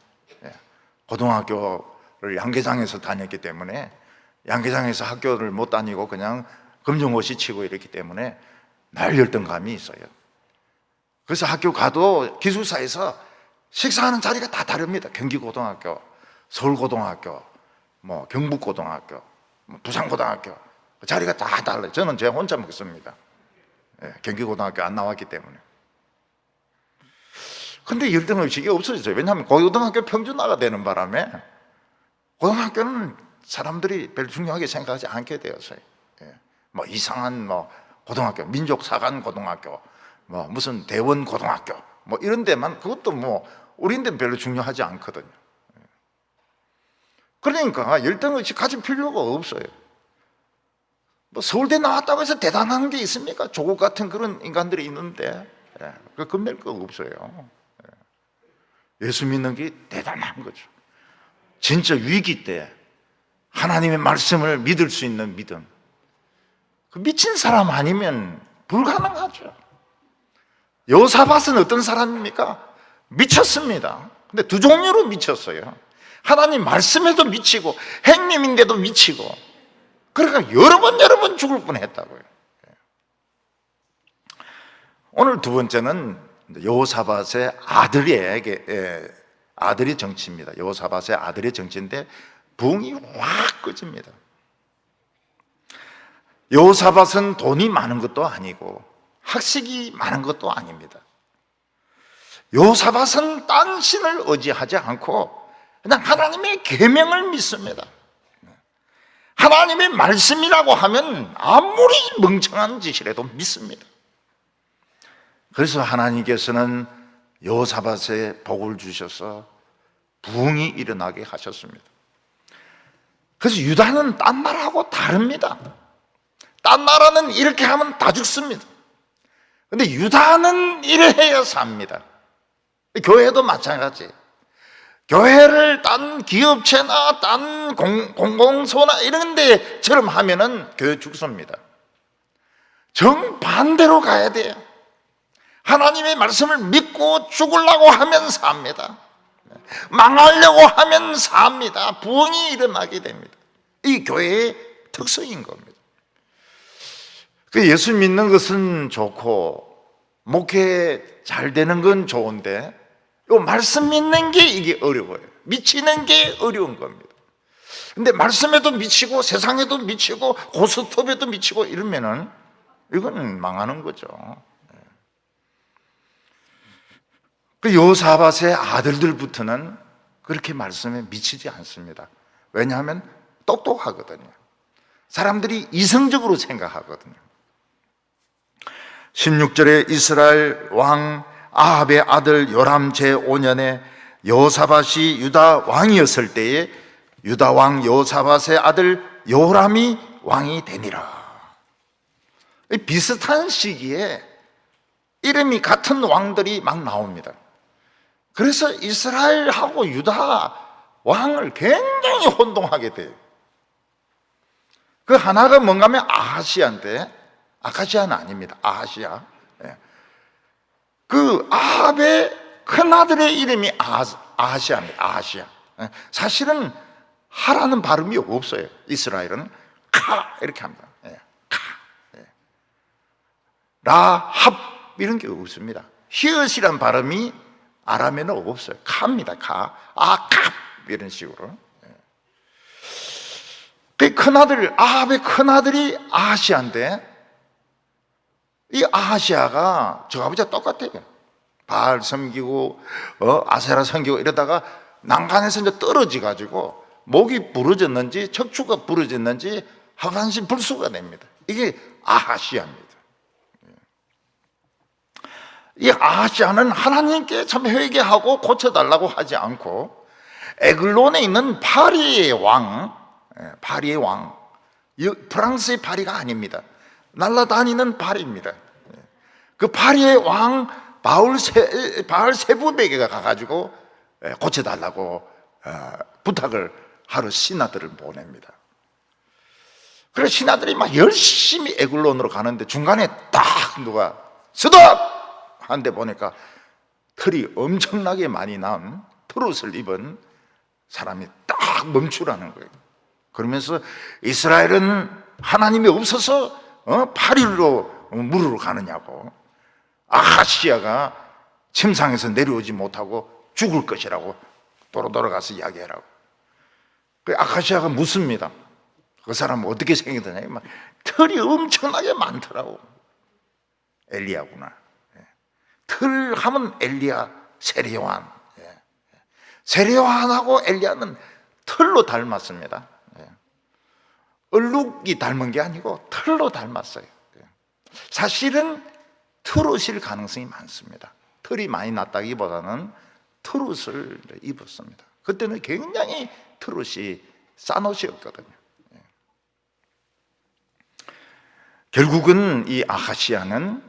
고등학교를 양계장에서 다녔기 때문에 양계장에서 학교를 못 다니고 그냥 검정고시 치고 이랬기 때문에 날 열등감이 있어요. 그래서 학교 가도 기숙사에서 식사하는 자리가 다 다릅니다. 경기고등학교, 서울고등학교, 뭐 경북고등학교, 부산고등학교 자리가 다 달라요. 저는 제가 혼자 먹습니다. 경기고등학교 안 나왔기 때문에. 근데 열등의식이 없어졌어요. 왜냐하면 고등학교 평준화가 되는 바람에 고등학교는 사람들이 별로 중요하게 생각하지 않게 되었어요. 뭐 이상한 고등학교, 민족사관 고등학교, 뭐 무슨 대원 고등학교 뭐 이런 데만, 그것도 뭐 우리인데 별로 중요하지 않거든요. 그러니까 열등의식 가질 필요가 없어요. 뭐 서울대 나왔다고 해서 대단한 게 있습니까? 조국 같은 그런 인간들이 있는데 그 겁낼 거 없어요. 예수 믿는 게 대단한 거죠. 진짜 위기 때 하나님의 말씀을 믿을 수 있는 믿음, 그 미친 사람 아니면 불가능하죠. 여호사밧은 어떤 사람입니까? 미쳤습니다. 근데 두 종류로 미쳤어요. 하나님 말씀에도 미치고 행님인데도 미치고, 그러니까 여러 번 죽을 뻔했다고요. 오늘 두 번째는 여호사밧의 아들의 정치입니다. 여호사밧의 아들의 정치인데 붕이 확 꺼집니다. 여호사밧은 돈이 많은 것도 아니고 학식이 많은 것도 아닙니다. 여호사밧은 딴 신을 의지하지 않고 그냥 하나님의 계명을 믿습니다. 하나님의 말씀이라고 하면 아무리 멍청한 짓이라도 믿습니다. 그래서 하나님께서는 여호사밧에 복을 주셔서 부흥이 일어나게 하셨습니다. 그래서 유다는 딴 나라하고 다릅니다. 딴 나라는 이렇게 하면 다 죽습니다. 근데 유다는 이래야 삽니다. 교회도 마찬가지. 교회를 딴 기업체나 딴 공공소나 이런 데처럼 하면은 교회 죽습니다. 정반대로 가야 돼요. 하나님의 말씀을 믿고 죽으려고 하면 삽니다. 망하려고 하면 삽니다. 부흥이 일어나게 됩니다. 이 교회의 특성인 겁니다. 그 예수 믿는 것은 좋고 목회 잘 되는 건 좋은데 이 말씀 믿는 게 이게 어려워요. 미치는 게 어려운 겁니다. 근데 말씀에도 미치고 세상에도 미치고 고스톱에도 미치고 이러면은 이건 망하는 거죠. 그 여호사밧의 아들들부터는 그렇게 말씀에 미치지 않습니다. 왜냐하면 똑똑하거든요. 사람들이 이성적으로 생각하거든요. 16절에 이스라엘 왕 아합의 아들 요람 제5년에 여호사밧이 유다 왕이었을 때에 유다 왕 여호사밧의 아들 요람이 왕이 되니라. 비슷한 시기에 이름이 같은 왕들이 막 나옵니다. 그래서 이스라엘하고 유다 왕을 굉장히 혼동하게 돼요. 그 하나가 뭔가 하면 아하시아인데, 아카시아는 아닙니다. 아하시아. 그 아합의 큰아들의 이름이 아하시아입니다. 아하시아. 사실은 하라는 발음이 없어요. 이스라엘은 카 이렇게 합니다. 카. 라합 이런 게 없습니다. 히읗이란 발음이 아람에는 없어요. 카입니다. 카. 아캅 이런 식으로. 그 큰아들, 아합의 큰아들이 아하시아인데 이 아하시아가 저 아버지와 똑같아요. 바알 섬기고 아세라 섬기고 이러다가 난간에서 이제 떨어져 가지고 목이 부러졌는지 척추가 부러졌는지 하반신 불수가 됩니다. 이게 아하시아입니다. 이 아하시아는 하나님께 참 회개하고 고쳐달라고 하지 않고 에글론에 있는 파리의 왕, 프랑스의 파리가 아닙니다. 날아다니는 파리입니다. 그 파리의 왕 바알세부백에가 가가지고 고쳐달라고 부탁을 하러 신하들을 보냅니다. 그래서 신하들이 막 열심히 에글론으로 가는데 중간에 딱 누가 스톱! 한 데 보니까 털이 엄청나게 많이 난 트롯을 입은 사람이 딱 멈추라는 거예요. 그러면서 이스라엘은 하나님이 없어서 파리로 물으러 가느냐고. 아하시아가 침상에서 내려오지 못하고 죽을 것이라고 돌아가서 이야기하라고. 그 아하시아가 묻습니다. 그 사람은 어떻게 생겼느냐. 막 털이 엄청나게 많더라고. 엘리야구나. 털 하면 엘리야, 세례요한. 세례요한하고 엘리야는 털로 닮았습니다. 얼룩이 닮은 게 아니고 털로 닮았어요. 사실은 트롯일 가능성이 많습니다. 털이 많이 났다기보다는 트롯을 입었습니다. 그때는 굉장히 트롯이 싼 옷이었거든요. 결국은 이 아하시아는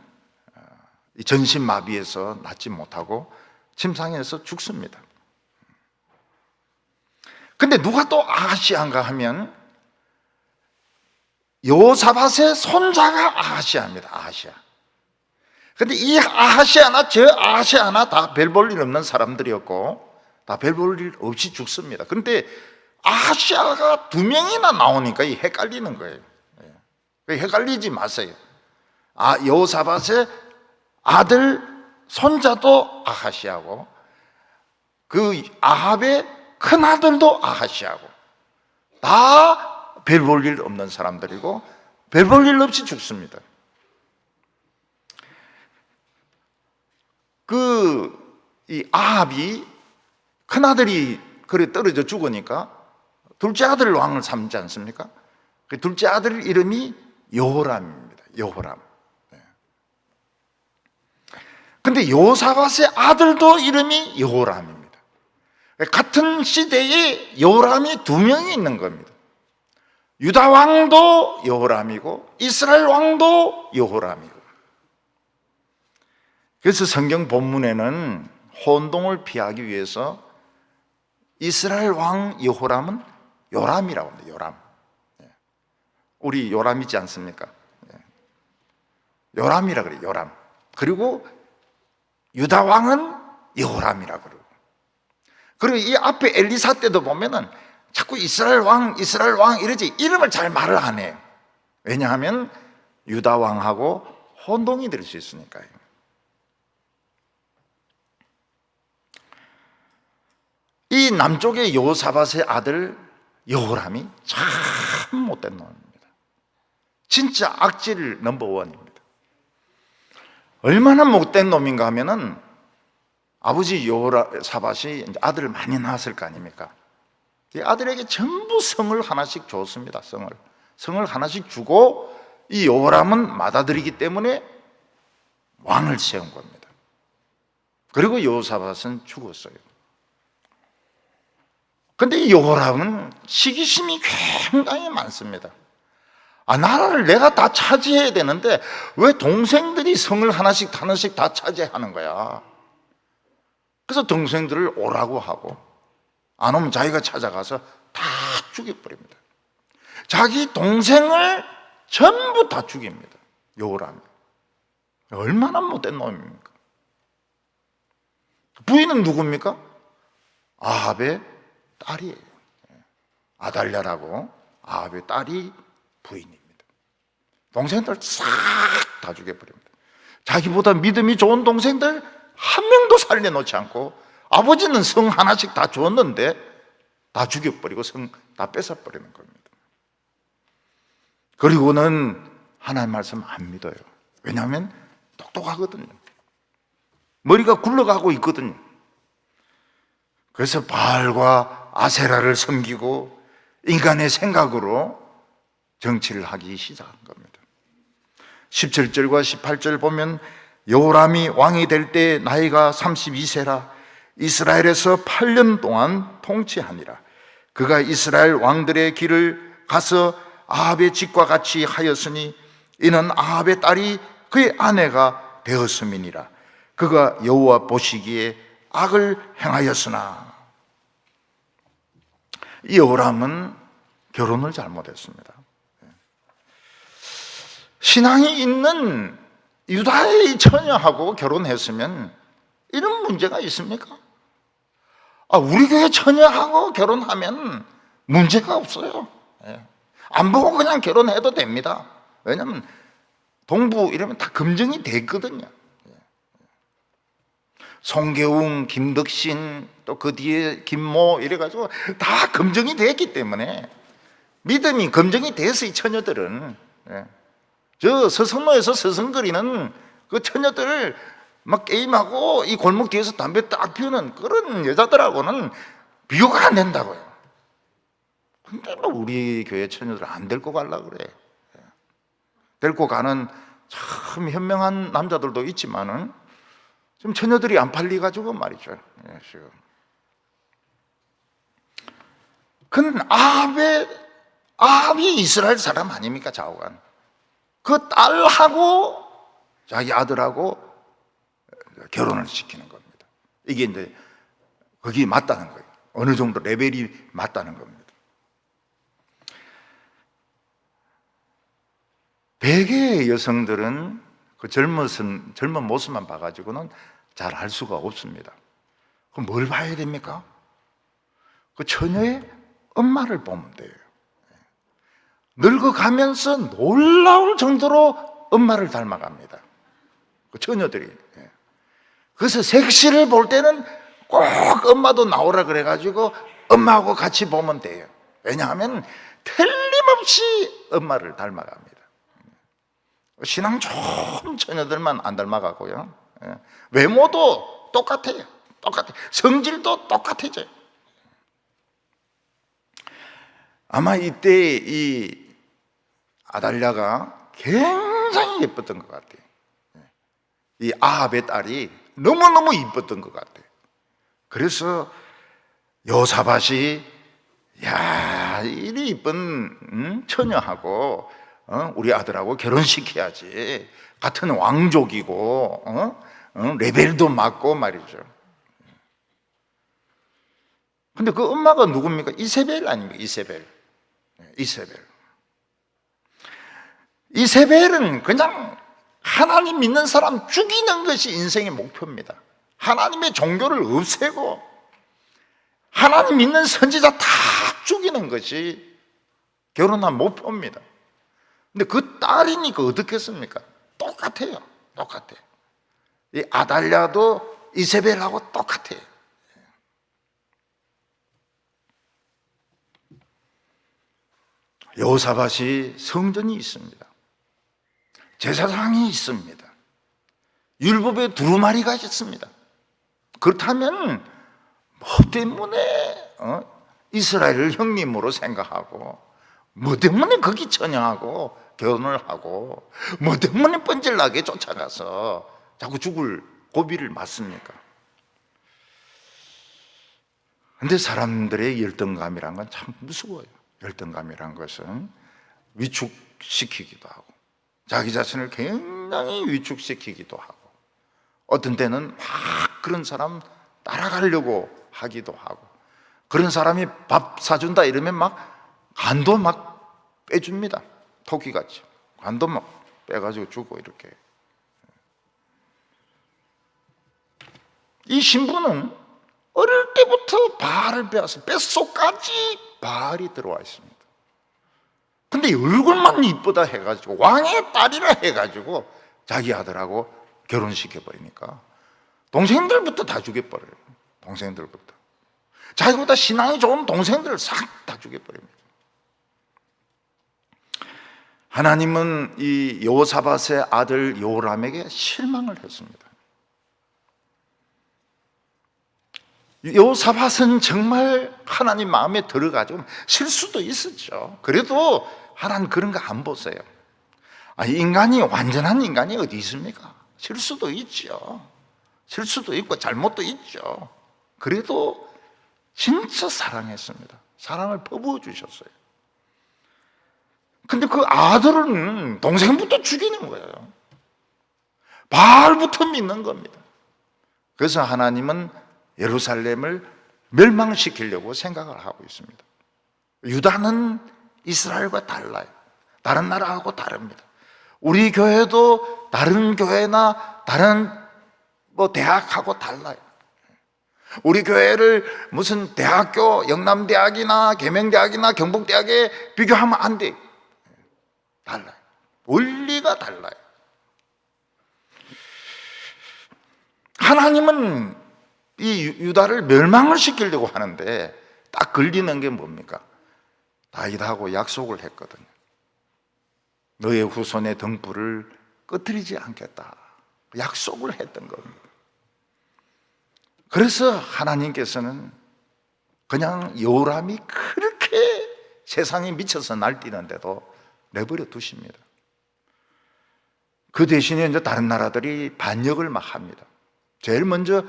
이 전신마비에서 낫지 못하고 침상에서 죽습니다. 근데 누가 또 아하시아인가 하면 여호사밧의 손자가 아하시아입니다. 아하시아. 근데 이 아하시아나 저 아하시아나 다 별 볼 일 없는 사람들이었고 다 별 볼 일 없이 죽습니다. 그런데 아하시아가 두 명이나 나오니까 헷갈리는 거예요. 헷갈리지 마세요. 여호사밧의 아들 손자도 아하시아고 그 아합의 큰아들도 아하시아고 다 별 볼 일 없는 사람들이고 별 볼 일 없이 죽습니다. 이 아합이 큰아들이 그래 떨어져 죽으니까 둘째 아들 왕을 삼지 않습니까? 그 둘째 아들 이름이 여호람입니다. 여호람. 근데 여호사밧의 아들도 이름이 여호람입니다. 같은 시대에 여호람이 두 명이 있는 겁니다. 유다 왕도 여호람이고 이스라엘 왕도 여호람이고. 그래서 성경 본문에는 혼동을 피하기 위해서 이스라엘 왕 여호람은 요람이라고 합니다. 요람. 우리 요람 있지 않습니까? 요람이라 그래요. 요람. 그리고 유다 왕은 여호람이라 그러고. 그리고 이 앞에 엘리사 때도 보면은 자꾸 이스라엘 왕 이러지 이름을 잘 말을 안 해요. 왜냐하면 유다 왕하고 혼동이 될 수 있으니까요. 이 남쪽의 여호사밧의 아들 여호람이 참 못된 놈입니다. 진짜 악질 넘버원입니다. 얼마나 못된 놈인가 하면은 아버지 여호사밧이 아들을 많이 낳았을 거 아닙니까? 이 아들에게 전부 성을 하나씩 줬습니다. 성을 하나씩 주고 이 여호람은 맏아들이기 때문에 왕을 세운 겁니다. 그리고 여호사밧은 죽었어요. 근데 이 여호람은 시기심이 굉장히 많습니다. 나라를 내가 다 차지해야 되는데 왜 동생들이 성을 하나씩 다 차지하는 거야? 그래서 동생들을 오라고 하고 안 오면 자기가 찾아가서 다 죽여버립니다. 자기 동생을 전부 다 죽입니다. 여호람이. 얼마나 못된 놈입니까? 부인은 누굽니까? 아합의 딸이에요. 아달랴라고 아합의 딸이 부인입니다. 동생들 싹 다 죽여버립니다. 자기보다 믿음이 좋은 동생들 한 명도 살려놓지 않고 아버지는 성 하나씩 다 줬는데 다 죽여버리고 성 다 뺏어버리는 겁니다. 그리고는 하나님 말씀 안 믿어요. 왜냐하면 똑똑하거든요. 머리가 굴러가고 있거든요. 그래서 바알과 아세라를 섬기고 인간의 생각으로 정치를 하기 시작한 겁니다. 17절과 18절 보면 여호람이 왕이 될 때 나이가 32세라 이스라엘에서 8년 동안 통치하니라. 그가 이스라엘 왕들의 길을 가서 아합의 집과 같이 하였으니 이는 아합의 딸이 그의 아내가 되었음이니라. 그가 여호와 보시기에 악을 행하였으나. 이 여호람은 결혼을 잘못했습니다. 신앙이 있는 유다의 처녀하고 결혼했으면 이런 문제가 있습니까? 우리 교회 처녀하고 결혼하면 문제가 없어요. 안 보고 그냥 결혼해도 됩니다. 왜냐하면 동부 이러면 다 검증이 됐거든요. 송계웅, 김덕신, 또 그 뒤에 김모 이래가지고 다 검증이 됐기 때문에 믿음이 검증이 돼서 이 처녀들은 저 서성로에서 서성거리는 그 처녀들을 막 게임하고 이 골목 뒤에서 담배 딱 피우는 그런 여자들하고는 비교가 안 된다고요. 근데 뭐 우리 교회 처녀들 안 데리고 가려고 그래. 데리고 가는 참 현명한 남자들도 있지만은 지금 처녀들이 안 팔리가지고 말이죠. 예, 지금. 그는 아합이 이스라엘 사람 아닙니까, 좌우간? 그 딸하고 자기 아들하고 결혼을 시키는 겁니다. 이게 이제 거기 맞다는 거예요. 어느 정도 레벨이 맞다는 겁니다. 대개의 여성들은 그 젊은 모습만 봐가지고는 잘 알 수가 없습니다. 그럼 뭘 봐야 됩니까? 그 처녀의 엄마를 보면 돼요. 늙어가면서 놀라울 정도로 엄마를 닮아갑니다. 그 처녀들이. 그래서 색시를 볼 때는 꼭 엄마도 나오라 그래가지고 엄마하고 같이 보면 돼요. 왜냐하면 틀림없이 엄마를 닮아갑니다. 신앙 좋은 처녀들만 안 닮아가고요. 외모도 똑같아요. 성질도 똑같아져요. 아마 이때 이 아달랴가 굉장히 예뻤던 것 같아요. 이 아합의 딸이 너무너무 이뻤던 것 같아요. 그래서 요사밭이 야, 이리 이쁜 처녀하고 우리 아들하고 결혼시켜야지. 같은 왕족이고 레벨도 맞고 말이죠. 근데 그 엄마가 누굽니까? 이세벨 아닙니까? 이세벨은 그냥 하나님 믿는 사람 죽이는 것이 인생의 목표입니다. 하나님의 종교를 없애고 하나님 믿는 선지자 다 죽이는 것이 결혼한 목표입니다. 근데 그 딸이니까 어떻겠습니까? 똑같아요. 이 아달랴도 이세벨하고 똑같아요. 여호사밧이 성전이 있습니다. 제사장이 있습니다. 율법의 두루마리가 있습니다. 그렇다면 뭐 때문에 이스라엘을 형님으로 생각하고 뭐 때문에 거기 처녀하고 결혼을 하고 뭐 때문에 뻔질나게 쫓아가서 자꾸 죽을 고비를 맞습니까? 근데 사람들의 열등감이란 건 참 무서워요. 열등감이란 것은 위축시키기도 하고 자기 자신을 굉장히 위축시키기도 하고 어떤 때는 막 그런 사람 따라가려고 하기도 하고 그런 사람이 밥 사준다 이러면 막 간도 막 빼줍니다. 토끼같이 간도 막 빼가지고 주고 이렇게. 이 신부는 어릴 때부터 바알을 배워서 뱃속까지 바알이 들어와 있습니다. 근데 얼굴만 이쁘다 해가지고 왕의 딸이라 해가지고 자기 아들하고 결혼시켜버리니까 동생들부터 다 죽여버려요. 동생들부터 자기보다 신앙이 좋은 동생들을 싹 다 죽여버립니다. 하나님은 이 여호사밧의 아들 요람에게 실망을 했습니다. 여호사밧은 정말 하나님 마음에 들어가지고 실수도 있었죠. 그래도 하나님 그런 거 안 보세요. 인간이 완전한 인간이 어디 있습니까? 실수도 있죠. 실수도 있고 잘못도 있죠. 그래도 진짜 사랑했습니다. 사랑을 퍼부어 주셨어요. 근데 그 아들은 동생부터 죽이는 거예요. 바알부터 믿는 겁니다. 그래서 하나님은 예루살렘을 멸망시키려고 생각을 하고 있습니다. 유다는 이스라엘과 달라요. 다른 나라하고 다릅니다. 우리 교회도 다른 교회나 다른 대학하고 달라요. 우리 교회를 무슨 대학교, 영남대학이나 계명대학이나 경북대학에 비교하면 안 돼요. 달라요. 원리가 달라요. 하나님은 이 유다를 멸망을 시키려고 하는데 딱 걸리는 게 뭡니까? 다윗하고 약속을 했거든요. 너의 후손의 등불을 꺼뜨리지 않겠다. 약속을 했던 겁니다. 그래서 하나님께서는 그냥 요람이 그렇게 세상에 미쳐서 날뛰는데도 내버려 두십니다. 그 대신에 이제 다른 나라들이 반역을 막 합니다. 제일 먼저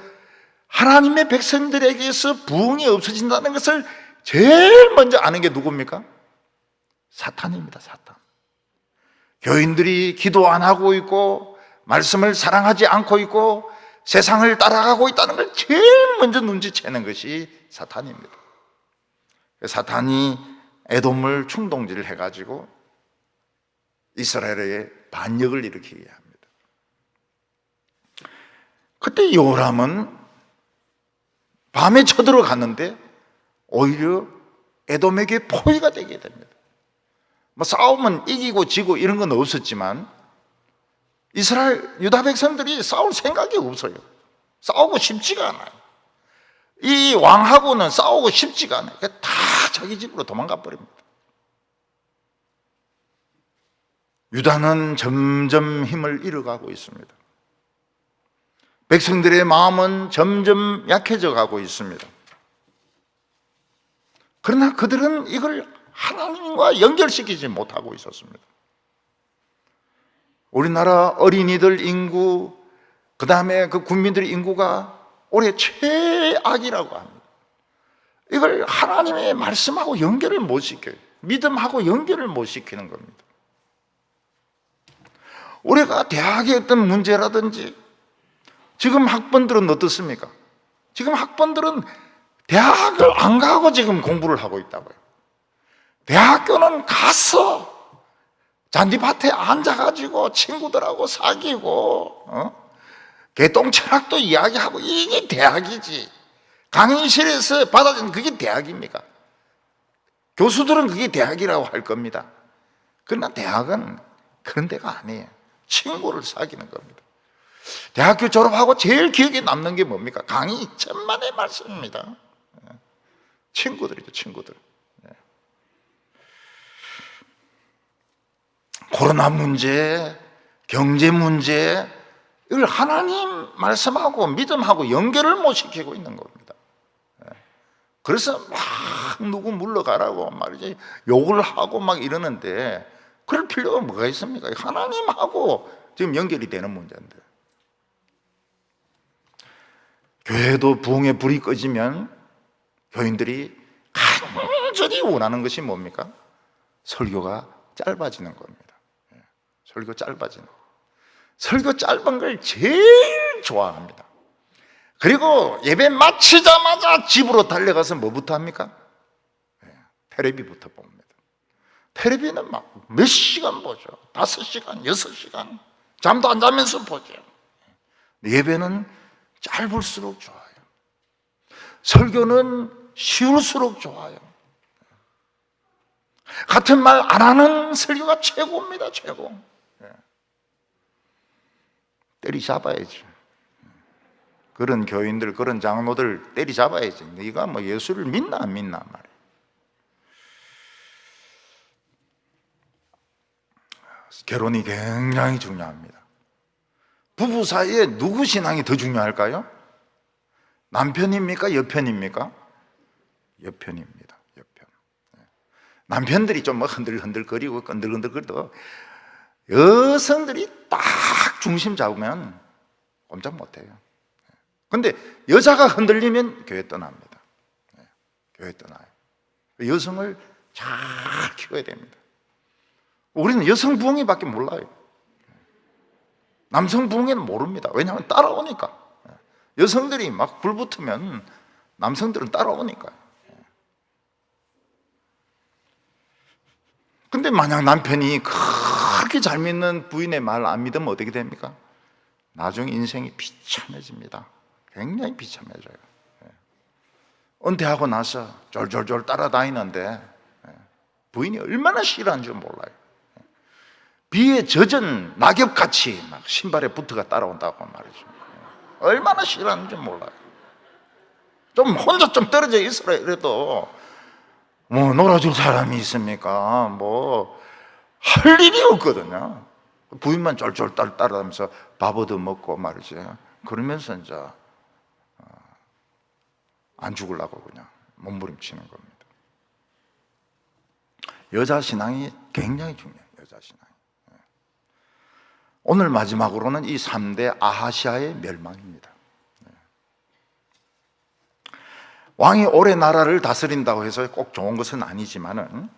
하나님의 백성들에게서 부흥이 없어진다는 것을 제일 먼저 아는 게 누굽니까? 사탄입니다. 사탄. 교인들이 기도 안 하고 있고 말씀을 사랑하지 않고 있고 세상을 따라가고 있다는 걸 제일 먼저 눈치채는 것이 사탄입니다. 사탄이 에돔을 충동질을 해가지고 이스라엘에 반역을 일으키게 합니다. 그때 요람은 밤에 쳐들어갔는데 오히려 에돔에게 포위가 되게 됩니다. 뭐 싸우면 이기고 지고 이런 건 없었지만 이스라엘 유다 백성들이 싸울 생각이 없어요. 싸우고 싶지가 않아요. 이 왕하고는 싸우고 싶지가 않아요. 다 자기 집으로 도망가 버립니다. 유다는 점점 힘을 잃어가고 있습니다. 백성들의 마음은 점점 약해져 가고 있습니다. 그러나 그들은 이걸 하나님과 연결시키지 못하고 있었습니다. 우리나라 어린이들 인구, 그 다음에 그 국민들의 인구가 올해 최악이라고 합니다. 이걸 하나님의 말씀하고 연결을 못 시켜요. 믿음하고 연결을 못 시키는 겁니다. 우리가 대학의 어떤 문제라든지 지금 학번들은 어떻습니까? 지금 학번들은 대학을 안 가고 지금 공부를 하고 있다고요. 대학교는 가서 잔디밭에 앉아가지고 친구들하고 사귀고 개똥철학도 이야기하고 이게 대학이지. 강의실에서 받아준 그게 대학입니까? 교수들은 그게 대학이라고 할 겁니다. 그러나 대학은 그런 데가 아니에요. 친구를 사귀는 겁니다. 대학교 졸업하고 제일 기억에 남는 게 뭡니까? 강의 천만의 말씀입니다. 친구들이죠, 친구들. 코로나 문제, 경제 문제, 이걸 하나님 말씀하고 믿음하고 연결을 못 시키고 있는 겁니다. 그래서 막 누구 물러가라고 말이지 욕을 하고 막 이러는데 그럴 필요가 뭐가 있습니까? 하나님하고 지금 연결이 되는 문제인데. 교회도 부흥의 불이 꺼지면 교인들이 간절히 원하는 것이 뭡니까? 설교가 짧아지는 겁니다. 설교 짧아지는 거. 설교 짧은 걸 제일 좋아합니다. 그리고 예배 마치자마자 집으로 달려가서 뭐부터 합니까? 테레비부터 봅니다. 테레비는 막 몇 시간 보죠. 5시간, 6시간 잠도 안 자면서 보죠. 예배는 짧을수록 좋아요. 설교는 쉬울수록 좋아요. 같은 말 안 하는 설교가 최고입니다. 최고. 때리잡아야지. 그런 교인들, 그런 장로들 때리잡아야지. 네가 뭐 예수를 믿나 안 믿나 말이야. 결혼이 굉장히 중요합니다. 부부 사이에 누구 신앙이 더 중요할까요? 남편입니까? 여편입니까? 여편입니다. 여편. 남편들이 좀 뭐 흔들흔들거리고 끈들끈들거려도 여성들이 딱 중심 잡으면 꼼짝 못해요. 근데 여자가 흔들리면 교회 떠납니다. 교회 떠나요. 여성을 잘 키워야 됩니다. 우리는 여성 부흥회밖에 몰라요. 남성 부흥회는 모릅니다. 왜냐하면 따라오니까. 여성들이 막 불붙으면 남성들은 따라오니까. 근데 만약 남편이 그렇게 잘 믿는 부인의 말 안 믿으면 어떻게 됩니까? 나중에 인생이 비참해집니다. 굉장히 비참해져요. 은퇴하고 나서 졸졸졸 따라다니는데 부인이 얼마나 싫어하는 줄 몰라요. 비에 젖은 낙엽같이 막 신발에 붙어가 따라온다고 말이죠. 얼마나 싫어하는지 몰라요. 좀 혼자 좀 떨어져 있어라 이래도 뭐 놀아줄 사람이 있습니까? 뭐 할 일이 없거든요. 부인만 쫄쫄 따라다니면서 밥 얻어 먹고 말이지. 그러면서 이제 안 죽으려고 그냥 몸부림치는 겁니다. 여자 신앙이 굉장히 중요해요. 여자 신앙. 오늘 마지막으로는 이 3대 아하시아의 멸망입니다. 왕이 오래 나라를 다스린다고 해서 꼭 좋은 것은 아니지만은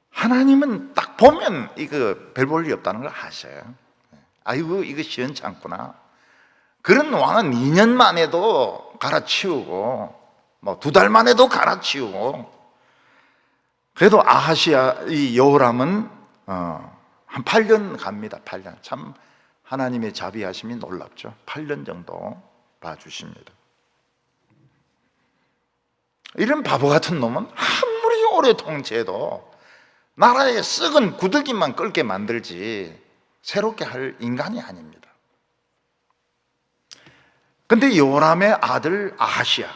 하나님은 딱 보면 이거 별 볼 일 없다는 걸 아셔요. 아이고 이거 시원치 않구나. 그런 왕은 2년 만에도 갈아치우고 뭐 2달 만에도 갈아치우고, 그래도 아하시아 이 여호람은 한 8년 갑니다. 8년. 참 하나님의 자비하심이 놀랍죠. 8년 정도 봐주십니다. 이런 바보 같은 놈은 아무리 오래 통치해도 나라의 썩은 구더기만 끓게 만들지 새롭게 할 인간이 아닙니다. 근데 요람의 아들 아하시아,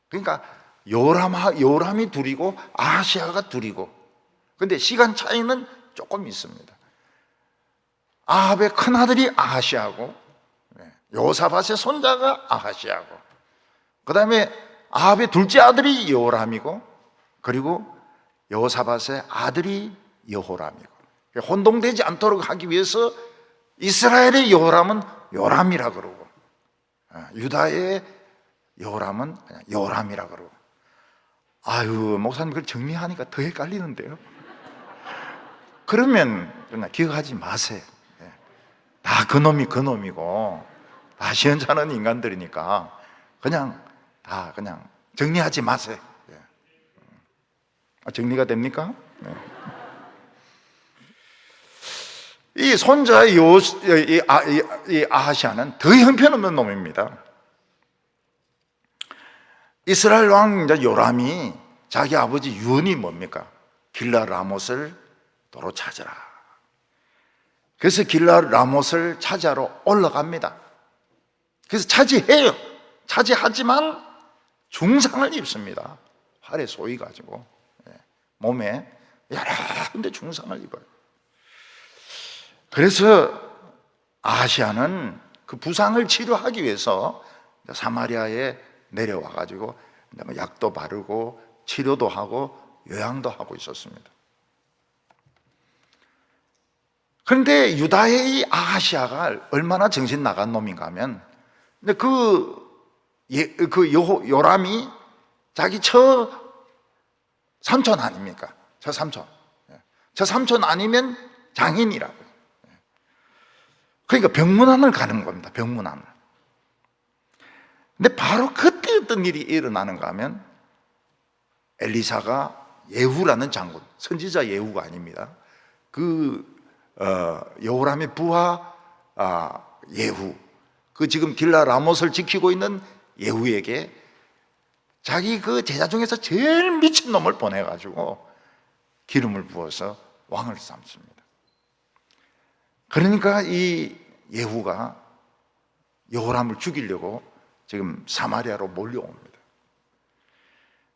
그러니까 요람이 둘이고 아하시아가 둘이고, 근데 시간 차이는 조금 있습니다. 아합의 큰아들이 아하시아고, 요사밧의 손자가 아하시아고, 그 다음에 아합의 둘째 아들이 요람이고, 그리고 여호사밧의 아들이 여호람이고, 혼동되지 않도록 하기 위해서 이스라엘의 여호람은 요람이라 그러고, 유다의 여호람은 그냥 요람이라 그러고. 아유, 목사님 그걸 정리하니까 더 헷갈리는데요. 그러면 그냥 기억하지 마세요. 다 그놈이 그놈이고 다 시원찮은 인간들이니까 그냥 정리하지 마세요. 정리가 됩니까? 이 손자의 이 아하시아는 더 형편없는 놈입니다. 이스라엘 왕 요람이 자기 아버지 유언이 뭡니까? 길라 라못을 도로 찾아라. 그래서 길라 라못을 차지하러 올라갑니다. 그래서 차지해요. 차지하지만 중상을 입습니다. 활에 쏘이 가지고 몸에 여러 군데 중상을 입어요. 그래서 아하시아는 그 부상을 치료하기 위해서 사마리아에 내려와 가지고 약도 바르고 치료도 하고 요양도 하고 있었습니다. 그런데 유다의 이 아하시아가 얼마나 정신 나간 놈인가 하면, 요람이 자기 삼촌 아닙니까? 삼촌. 삼촌 아니면 장인이라고. 그러니까 병문안을 가는 겁니다. 병문안을. 근데 바로 그때 어떤 일이 일어나는가 하면, 엘리사가 예후라는 장군, 선지자 예후가 아닙니다. 여호람의 부하 예후, 지금 길라 라못을 지키고 있는 예후에게 자기 그 제자 중에서 제일 미친 놈을 보내가지고 기름을 부어서 왕을 삼습니다. 그러니까 이 예후가 여호람을 죽이려고 지금 사마리아로 몰려옵니다.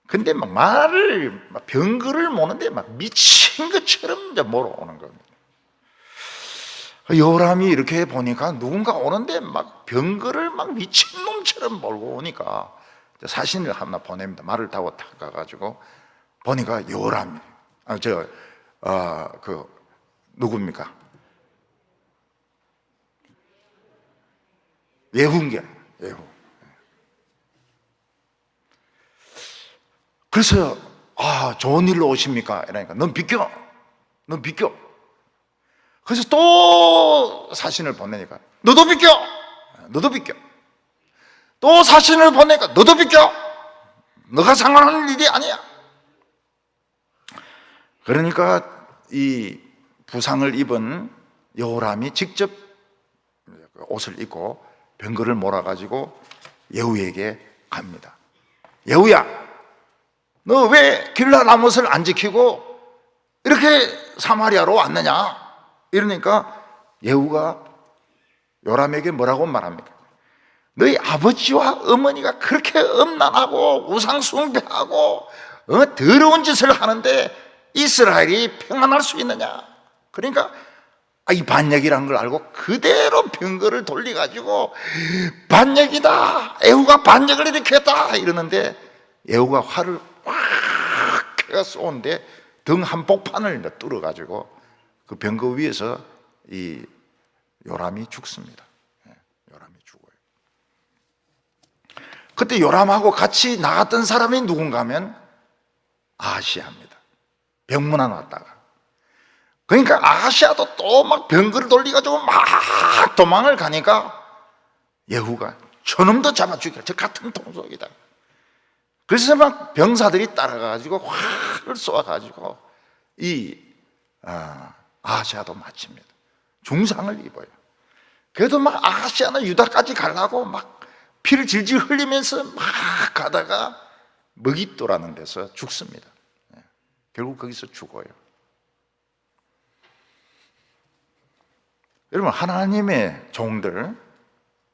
근데 병거를 모는데 미친 것처럼 몰아오는 겁니다. 여호람이 이렇게 보니까 누군가 오는데 병거를 미친놈처럼 몰고 오니까 사신을 하나 보냅니다. 말을 타고 탁 가가지고 보니까 여호람이, 누굽니까? 예후인게, 예후. 그래서 좋은 일로 오십니까? 이러니까 넌 비켜. 그래서 또 사신을 보내니까 너도 비켜. 또 사신을 보내니까 너도 비켜. 너가 상관하는 일이 아니야. 그러니까 이 부상을 입은 여호람이 직접 옷을 입고 병거를 몰아가지고 예후에게 갑니다. 예후야, 너 왜 길라 라못을 안 지키고 이렇게 사마리아로 왔느냐? 이러니까 예후가 요람에게 뭐라고 말합니까? 너희 아버지와 어머니가 그렇게 음란하고 우상 숭배하고 더러운 짓을 하는데 이스라엘이 평안할 수 있느냐? 그러니까 이 반역이라는 걸 알고 그대로 병거를 돌려가지고 반역이다, 예후가 반역을 일으켰다 이러는데, 예후가 활을 확 쏘는데 등 한복판을 뚫어가지고 그 병거 위에서 이 요람이 죽습니다. 요람이 죽어요. 그때 요람하고 같이 나갔던 사람이 누군가 하면 아하시아입니다. 병문안 왔다가. 그러니까 아하시아도 또 막 병거를 돌려가지고 막 도망을 가니까 예후가 저놈도 잡아 죽여. 저 같은 통속이다. 그래서 막 병사들이 따라가가지고 활을 쏘아가지고 이 아하시아도 마칩니다. 중상을 입어요. 그래도 막 아하시아나 유다까지 가려고 막 피를 질질 흘리면서 막 가다가 머깃도라는 데서 죽습니다. 결국 거기서 죽어요. 여러분, 하나님의 종들,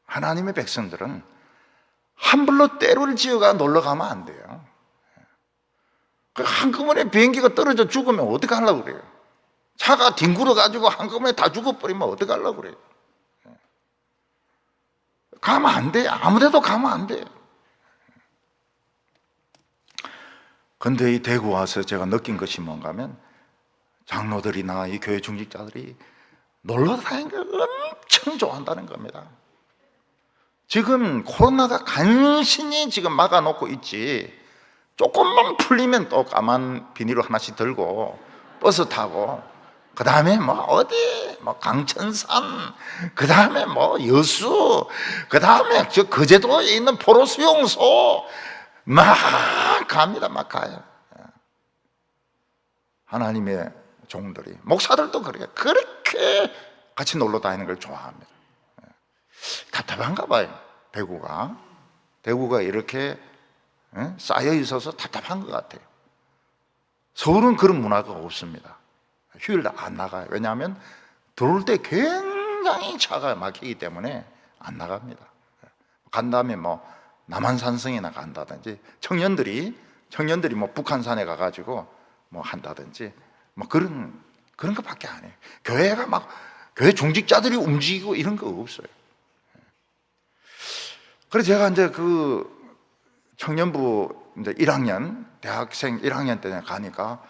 하나님의 백성들은 함부로 때를 지어가 놀러 가면 안 돼요. 한꺼번에 비행기가 떨어져 죽으면 어떻게 하려고 그래요? 차가 뒹굴어 가지고 한꺼번에 다 죽어버리면 어떻게 하려고 그래요? 가면 안 돼요. 아무데도 가면 안 돼요. 근데 이 대구 와서 제가 느낀 것이 뭔가 하면 장로들이나 이 교회 중직자들이 놀러 다니는 걸 엄청 좋아한다는 겁니다. 지금 코로나가 간신히 지금 막아놓고 있지, 조금만 풀리면 또 까만 비닐로 하나씩 들고 버스 타고, 그 다음에 뭐 어디 뭐 강천산, 그 다음에 뭐 여수, 그 다음에 저 거제도에 있는 포로 수용소 막 갑니다. 막 가요. 하나님의 종들이, 목사들도 그래요. 그렇게 같이 놀러 다니는 걸 좋아합니다. 답답한가 봐요. 대구가 이렇게 쌓여 있어서 답답한 것 같아요. 서울은 그런 문화가 없습니다. 휴일날 안 나가요. 왜냐하면 들어올 때 굉장히 차가 막히기 때문에 안 나갑니다. 간다음에 뭐 남한산성이나 간다든지, 청년들이 뭐 북한산에 가가지고 뭐 한다든지 뭐 그런 것밖에 안 해요. 교회가 막 교회 중직자들이 움직이고 이런 거 없어요. 그래서 제가 이제 그 청년부 이제 1학년, 대학생 1학년 때 가니까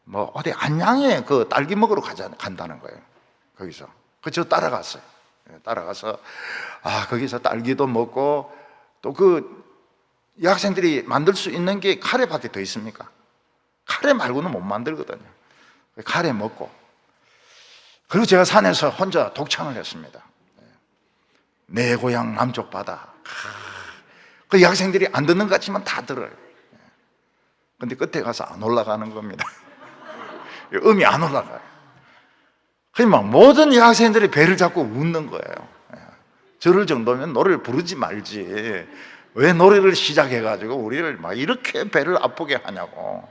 뭐 어디 안양에 그 딸기 먹으러 간다는 거예요. 거기서. 그래서 따라갔어요. 따라가서 거기서 딸기도 먹고, 또 그 여학생들이 만들 수 있는 게 카레밖에 더 있습니까? 카레 말고는 못 만들거든요. 카레 먹고, 그리고 제가 산에서 혼자 독창을 했습니다. 내 고향 남쪽 바다. 그 여학생들이 안 듣는 것 같지만 다 들어요. 근데 끝에 가서 안 올라가는 겁니다. 음이 안 올라가요. 그냥 막 모든 여학생들이 배를 잡고 웃는 거예요. 저럴 정도면 노래를 부르지 말지, 왜 노래를 시작해가지고 우리를 막 이렇게 배를 아프게 하냐고.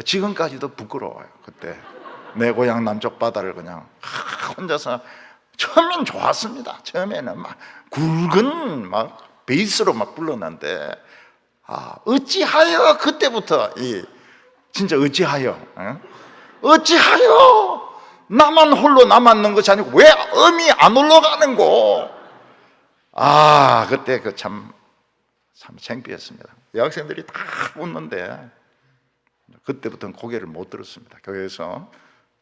지금까지도 부끄러워요. 그때 내 고향 남쪽 바다를 그냥 혼자서, 처음엔 좋았습니다. 처음에는 막 굵은 막 베이스로 막 불렀는데, 어찌하여 그때부터 진짜 어찌하여 나만 홀로 남았는 것이 아니고 왜 음이 안 올라가는 거. 그때 참 창피했습니다. 여학생들이 다 웃는데 그때부터는 고개를 못 들었습니다. 교회에서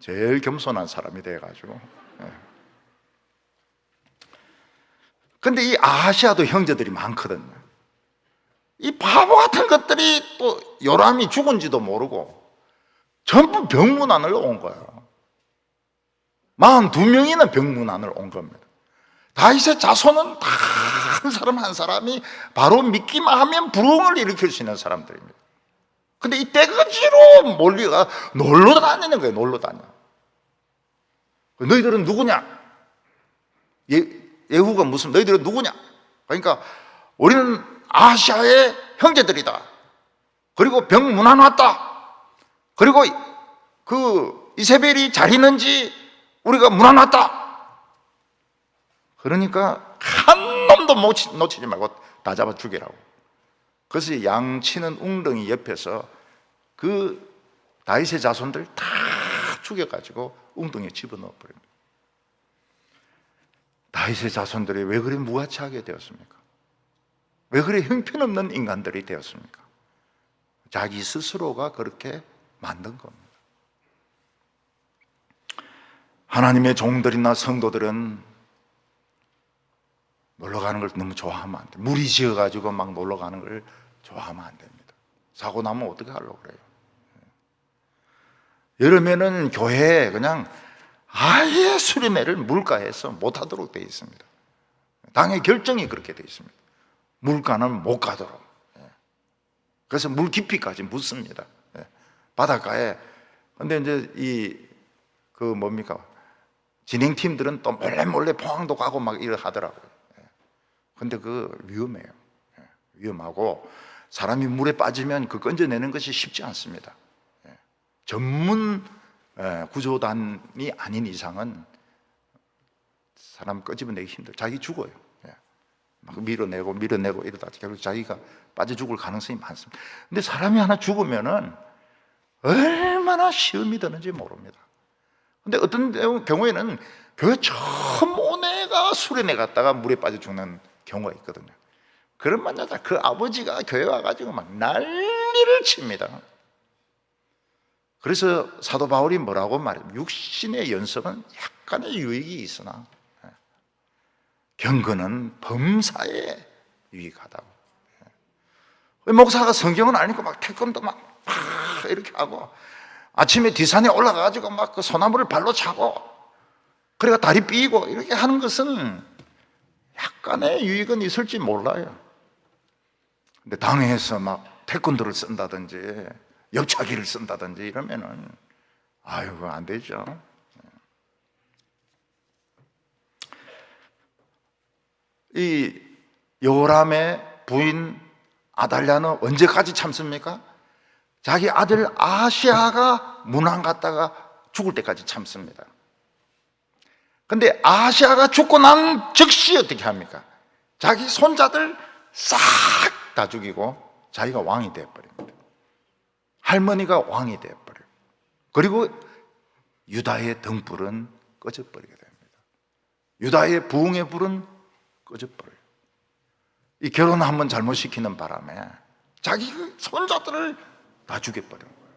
제일 겸손한 사람이 돼가지고. 근데 이 아하시아도 형제들이 많거든요. 이 바보 같은 것들이 또 요람이 죽은지도 모르고 전부 병문안을 온 거예요. 42명이나 병문안을 온 겁니다. 다윗의 자손은 다 한 사람 한 사람이 바로 믿기만 하면 부흥을 일으킬 수 있는 사람들입니다. 근데 이 떼거지로 몰려가 놀러 다니는 거예요. 놀러 다녀. 너희들은 누구냐? 예후가 무슨, 너희들은 누구냐? 그러니까 우리는 아시아의 형제들이다. 그리고 병문안 왔다. 그리고 그 이세벨이 잘 있는지 우리가 문안 왔다. 그러니까 한 놈도 놓치지 말고 다 잡아 죽이라고. 그래서 양치는 웅덩이 옆에서 그 다윗의 자손들 다 죽여가지고 웅덩이에 집어넣어 버립니다. 다윗의 자손들이 왜 그리 무가치하게 되었습니까? 왜 그리 형편없는 인간들이 되었습니까? 자기 스스로가 그렇게 만든 겁니다. 하나님의 종들이나 성도들은 놀러 가는 걸 너무 좋아하면 안 돼. 무리 지어가지고 막 놀러 가는 걸 좋아하면 안 됩니다. 사고 나면 어떻게 하려고 그래요? 여름에는 교회에 그냥 아예 수리매를 물가에서 못하도록 되어 있습니다. 당의 결정이 그렇게 되어 있습니다. 물가는 못 가도록. 그래서 물 깊이까지 묻습니다. 바닷가에. 근데 이제 진행팀들은 또 몰래 포항도 가고 막 이러 하더라고요. 근데 위험해요. 위험하고 사람이 물에 빠지면 건져내는 것이 쉽지 않습니다. 전문 구조단이 아닌 이상은 사람 끄집어내기 힘들어요. 자기 죽어요. 막 밀어내고 이러다 결국 자기가 빠져 죽을 가능성이 많습니다. 근데 사람이 하나 죽으면은 얼마나 시험이 드는지 모릅니다. 근데 어떤 경우에는 교회 처음 온 애가 수련회 갔다가 물에 빠져 죽는 경우가 있거든요. 그런 여자 그 아버지가 교회 와가지고 막 난리를 칩니다. 그래서 사도 바울이 뭐라고 말해요? 육신의 연습은 약간의 유익이 있으나 경건은 범사에 유익하다고. 목사가 성경은 안 읽고 막 태권도 막 이렇게 하고 아침에 뒷산에 올라가가지고 막 소나무를 발로 차고 그래가 다리 삐고 이렇게 하는 것은 약간의 유익은 있을지 몰라요. 근데 당에서 막 태권도를 쓴다든지 옆차기를 쓴다든지 이러면은 아유 안 되죠. 이 요람의 부인 아달랴는 언제까지 참습니까? 자기 아들 아시아가 문안 갔다가 죽을 때까지 참습니다. 근데 아시아가 죽고 난 즉시 어떻게 합니까? 자기 손자들 싹 다 죽이고 자기가 왕이 되어버립니다. 할머니가 왕이 되어버려요. 그리고 유다의 등불은 꺼져버리게 됩니다. 유다의 부흥의 불은 꺼져버려요. 이 결혼 한번 잘못시키는 바람에 자기 손자들을 다 죽여버리는 거예요.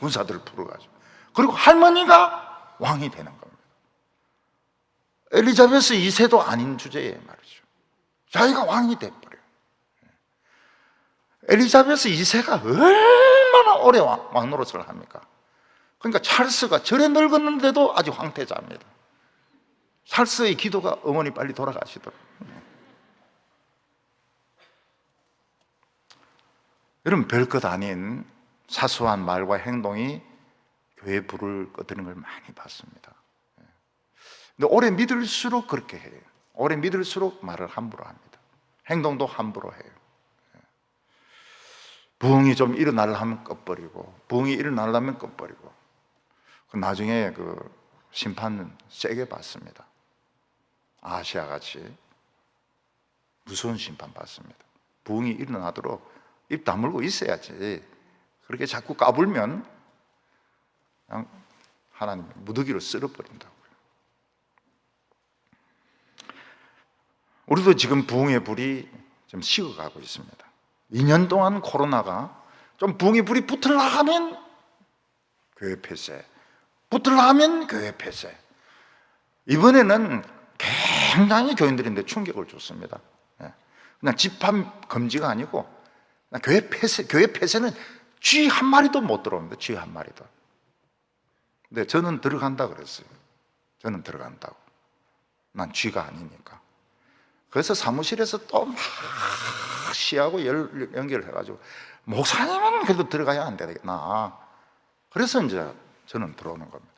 군사들을 풀어가지고. 그리고 할머니가 왕이 되는 겁니다. 엘리자베스 2세도 아닌 주제에 말이죠. 자기가 왕이 돼버려요. 엘리자베스 2세가 얼마나 오래 왕 노릇을 합니까? 그러니까 찰스가 저래 늙었는데도 아직 황태자입니다. 찰스의 기도가 어머니 빨리 돌아가시도록. 여러분 별것 아닌 사소한 말과 행동이 교회 불을 꺼뜨리는 걸 많이 봤습니다. 근데 오래 믿을수록 그렇게 해요. 오래 믿을수록 말을 함부로 합니다. 행동도 함부로 해요. 부흥이 좀 일어나려면 꺼버리고 부흥이 일어나려면 꺼버리고 나중에 심판 세게 받습니다. 아시아같이 무서운 심판 받습니다. 부흥이 일어나도록 입 다물고 있어야지. 그렇게 자꾸 까불면 그냥 하나님 무더기로 쓸어버린다고요. 우리도 지금 부흥의 불이 좀 식어가고 있습니다. 2년 동안 코로나가 좀 부흥의 불이 붙으려 하면 교회 폐쇄, 붙으려 하면 교회 폐쇄. 이번에는 굉장히 교인들인데 충격을 줬습니다. 그냥 집합 금지가 아니고 교회 폐쇄는 쥐 한 마리도 못 들어옵니다. 쥐 한 마리도. 근데 저는 들어간다 그랬어요. 저는 들어간다고. 난 쥐가 아니니까. 그래서 사무실에서 또 막 시하고 연결을 해가지고 목사님은 그래도 들어가야 안 되겠나. 그래서 이제 저는 들어오는 겁니다.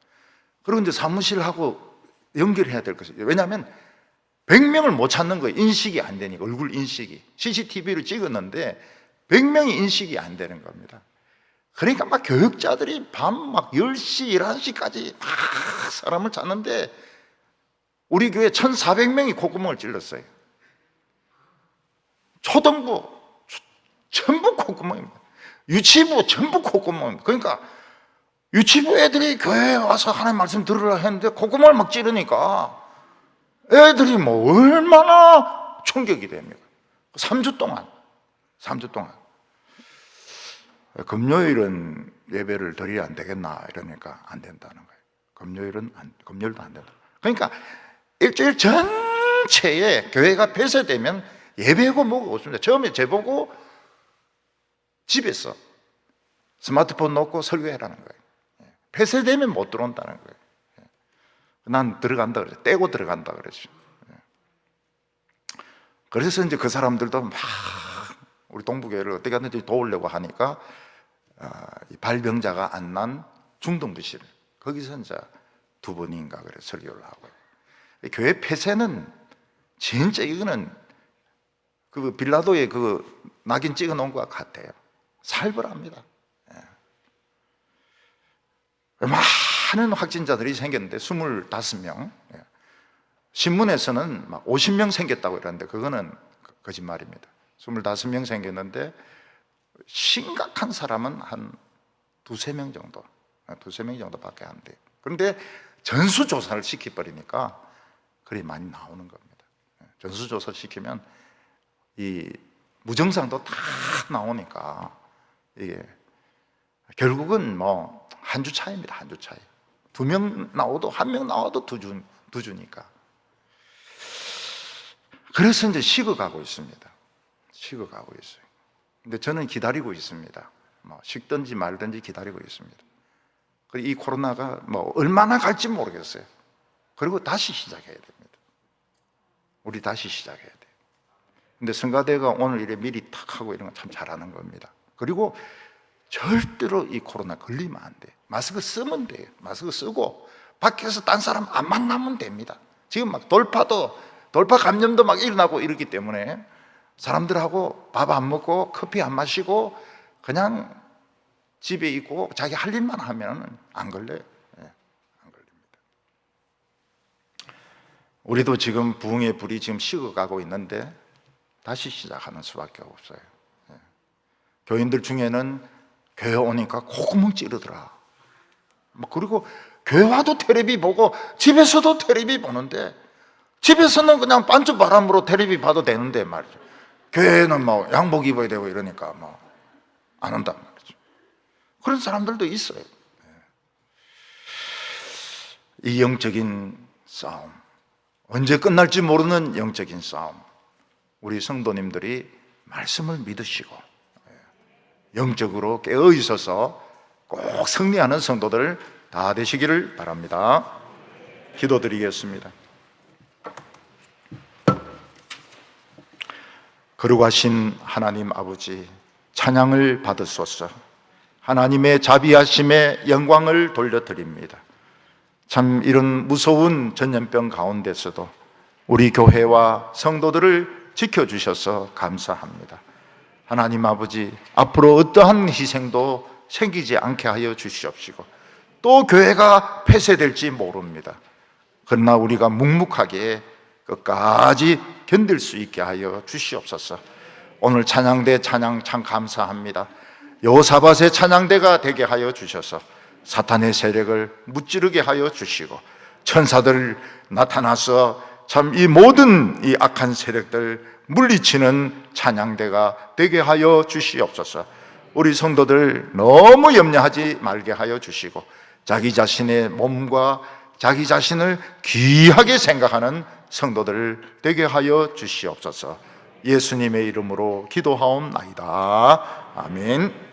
그리고 이제 사무실하고 연결해야 될 것이죠. 왜냐하면 100명을 못 찾는 거예요. 인식이 안 되니까. 얼굴 인식이. CCTV로 찍었는데 100명이 인식이 안 되는 겁니다. 그러니까 막 교육자들이 밤 막 10시, 11시까지 막 사람을 찾는데 우리 교회 1,400명이 콧구멍을 찔렀어요. 초등부 전부 콧구멍입니다. 유치부 전부 콧구멍입니다. 그러니까 유치부 애들이 교회에 와서 하나님 말씀 들으려 했는데 콧구멍을 막 찌르니까 애들이 뭐 얼마나 충격이 됩니까? 3주 동안 금요일은 예배를 드려야 안 되겠나 이러니까 안 된다는 거예요. 금요일도 안 된다. 그러니까 일주일 전체를 생명체에 교회가 폐쇄되면 예배하고 뭐가 없습니다. 처음에 저보고 집에서 스마트폰 놓고 설교해라는 거예요. 폐쇄되면 못 들어온다는 거예요. 난 들어간다 그랬죠. 떼고 들어간다 그랬죠. 그래서 이제 그 사람들도 막 우리 동부교회를 어떻게 하든지 도우려고 하니까 발병자가 안 난 중동부실 거기서 이제 두 번인가 그래 설교를 하고. 교회 폐쇄는 진짜 이거는 그 빌라도의 그 낙인 찍어 놓은 것 같아요. 살벌합니다. 많은 확진자들이 생겼는데 25명. 신문에서는 막 50명 생겼다고 이러는데 그거는 거짓말입니다. 25명 생겼는데 심각한 사람은 한 두세 명 정도밖에 안 돼요. 그런데 전수조사를 시켜버리니까 그리 많이 나오는 겁니다. 전수조사 시키면 이 무증상도 다 나오니까 이게 결국은 뭐 한 주 차이입니다. 한 주 차이. 2명 나오도 1명 나와도 두 주니까. 그래서 이제 식어가고 있습니다. 식어가고 있어요. 근데 저는 기다리고 있습니다. 뭐 식든지 말든지 기다리고 있습니다. 이 코로나가 뭐 얼마나 갈지 모르겠어요. 그리고 다시 시작해야 됩니다. 우리 다시 시작해야 돼요. 근데 성가대가 오늘 이래 미리 탁 하고 이런 거 참 잘하는 겁니다. 그리고 절대로 이 코로나 걸리면 안 돼요. 마스크 쓰면 돼요. 마스크 쓰고 밖에서 딴 사람 안 만나면 됩니다. 지금 막 돌파 감염도 막 일어나고 이러기 때문에 사람들하고 밥 안 먹고 커피 안 마시고 그냥 집에 있고 자기 할 일만 하면 안 걸려요. 안 걸립니다. 우리도 지금 부흥의 불이 지금 식어가고 있는데 다시 시작하는 수밖에 없어요. 교인들 중에는 교회 오니까 콧구멍 찌르더라. 그리고 교회 와도 텔레비 보고 집에서도 텔레비 보는데 집에서는 그냥 반쪽 바람으로 텔레비 봐도 되는데 말이죠. 교회는 뭐 양복 입어야 되고 이러니까 뭐 안 한단 말이죠. 그런 사람들도 있어요. 이 영적인 싸움, 언제 끝날지 모르는 영적인 싸움, 우리 성도님들이 말씀을 믿으시고 영적으로 깨어 있어서 꼭 승리하는 성도들 다 되시기를 바랍니다. 기도드리겠습니다. 거룩하신 하나님 아버지, 찬양을 받으소서. 하나님의 자비하심에 영광을 돌려드립니다. 참 이런 무서운 전염병 가운데서도 우리 교회와 성도들을 지켜주셔서 감사합니다. 하나님 아버지, 앞으로 어떠한 희생도 생기지 않게 하여 주시옵시고 또 교회가 폐쇄될지 모릅니다. 그러나 우리가 묵묵하게 끝까지 견딜 수 있게 하여 주시옵소서. 오늘 찬양대 찬양 참 감사합니다. 여호사밧의 찬양대가 되게 하여 주셔서 사탄의 세력을 무찌르게 하여 주시고 천사들 나타나서 참 이 모든 이 악한 세력들 물리치는 찬양대가 되게 하여 주시옵소서. 우리 성도들 너무 염려하지 말게 하여 주시고 자기 자신의 몸과 자기 자신을 귀하게 생각하는 성도들 되게 하여 주시옵소서. 예수님의 이름으로 기도하옵나이다. 아멘.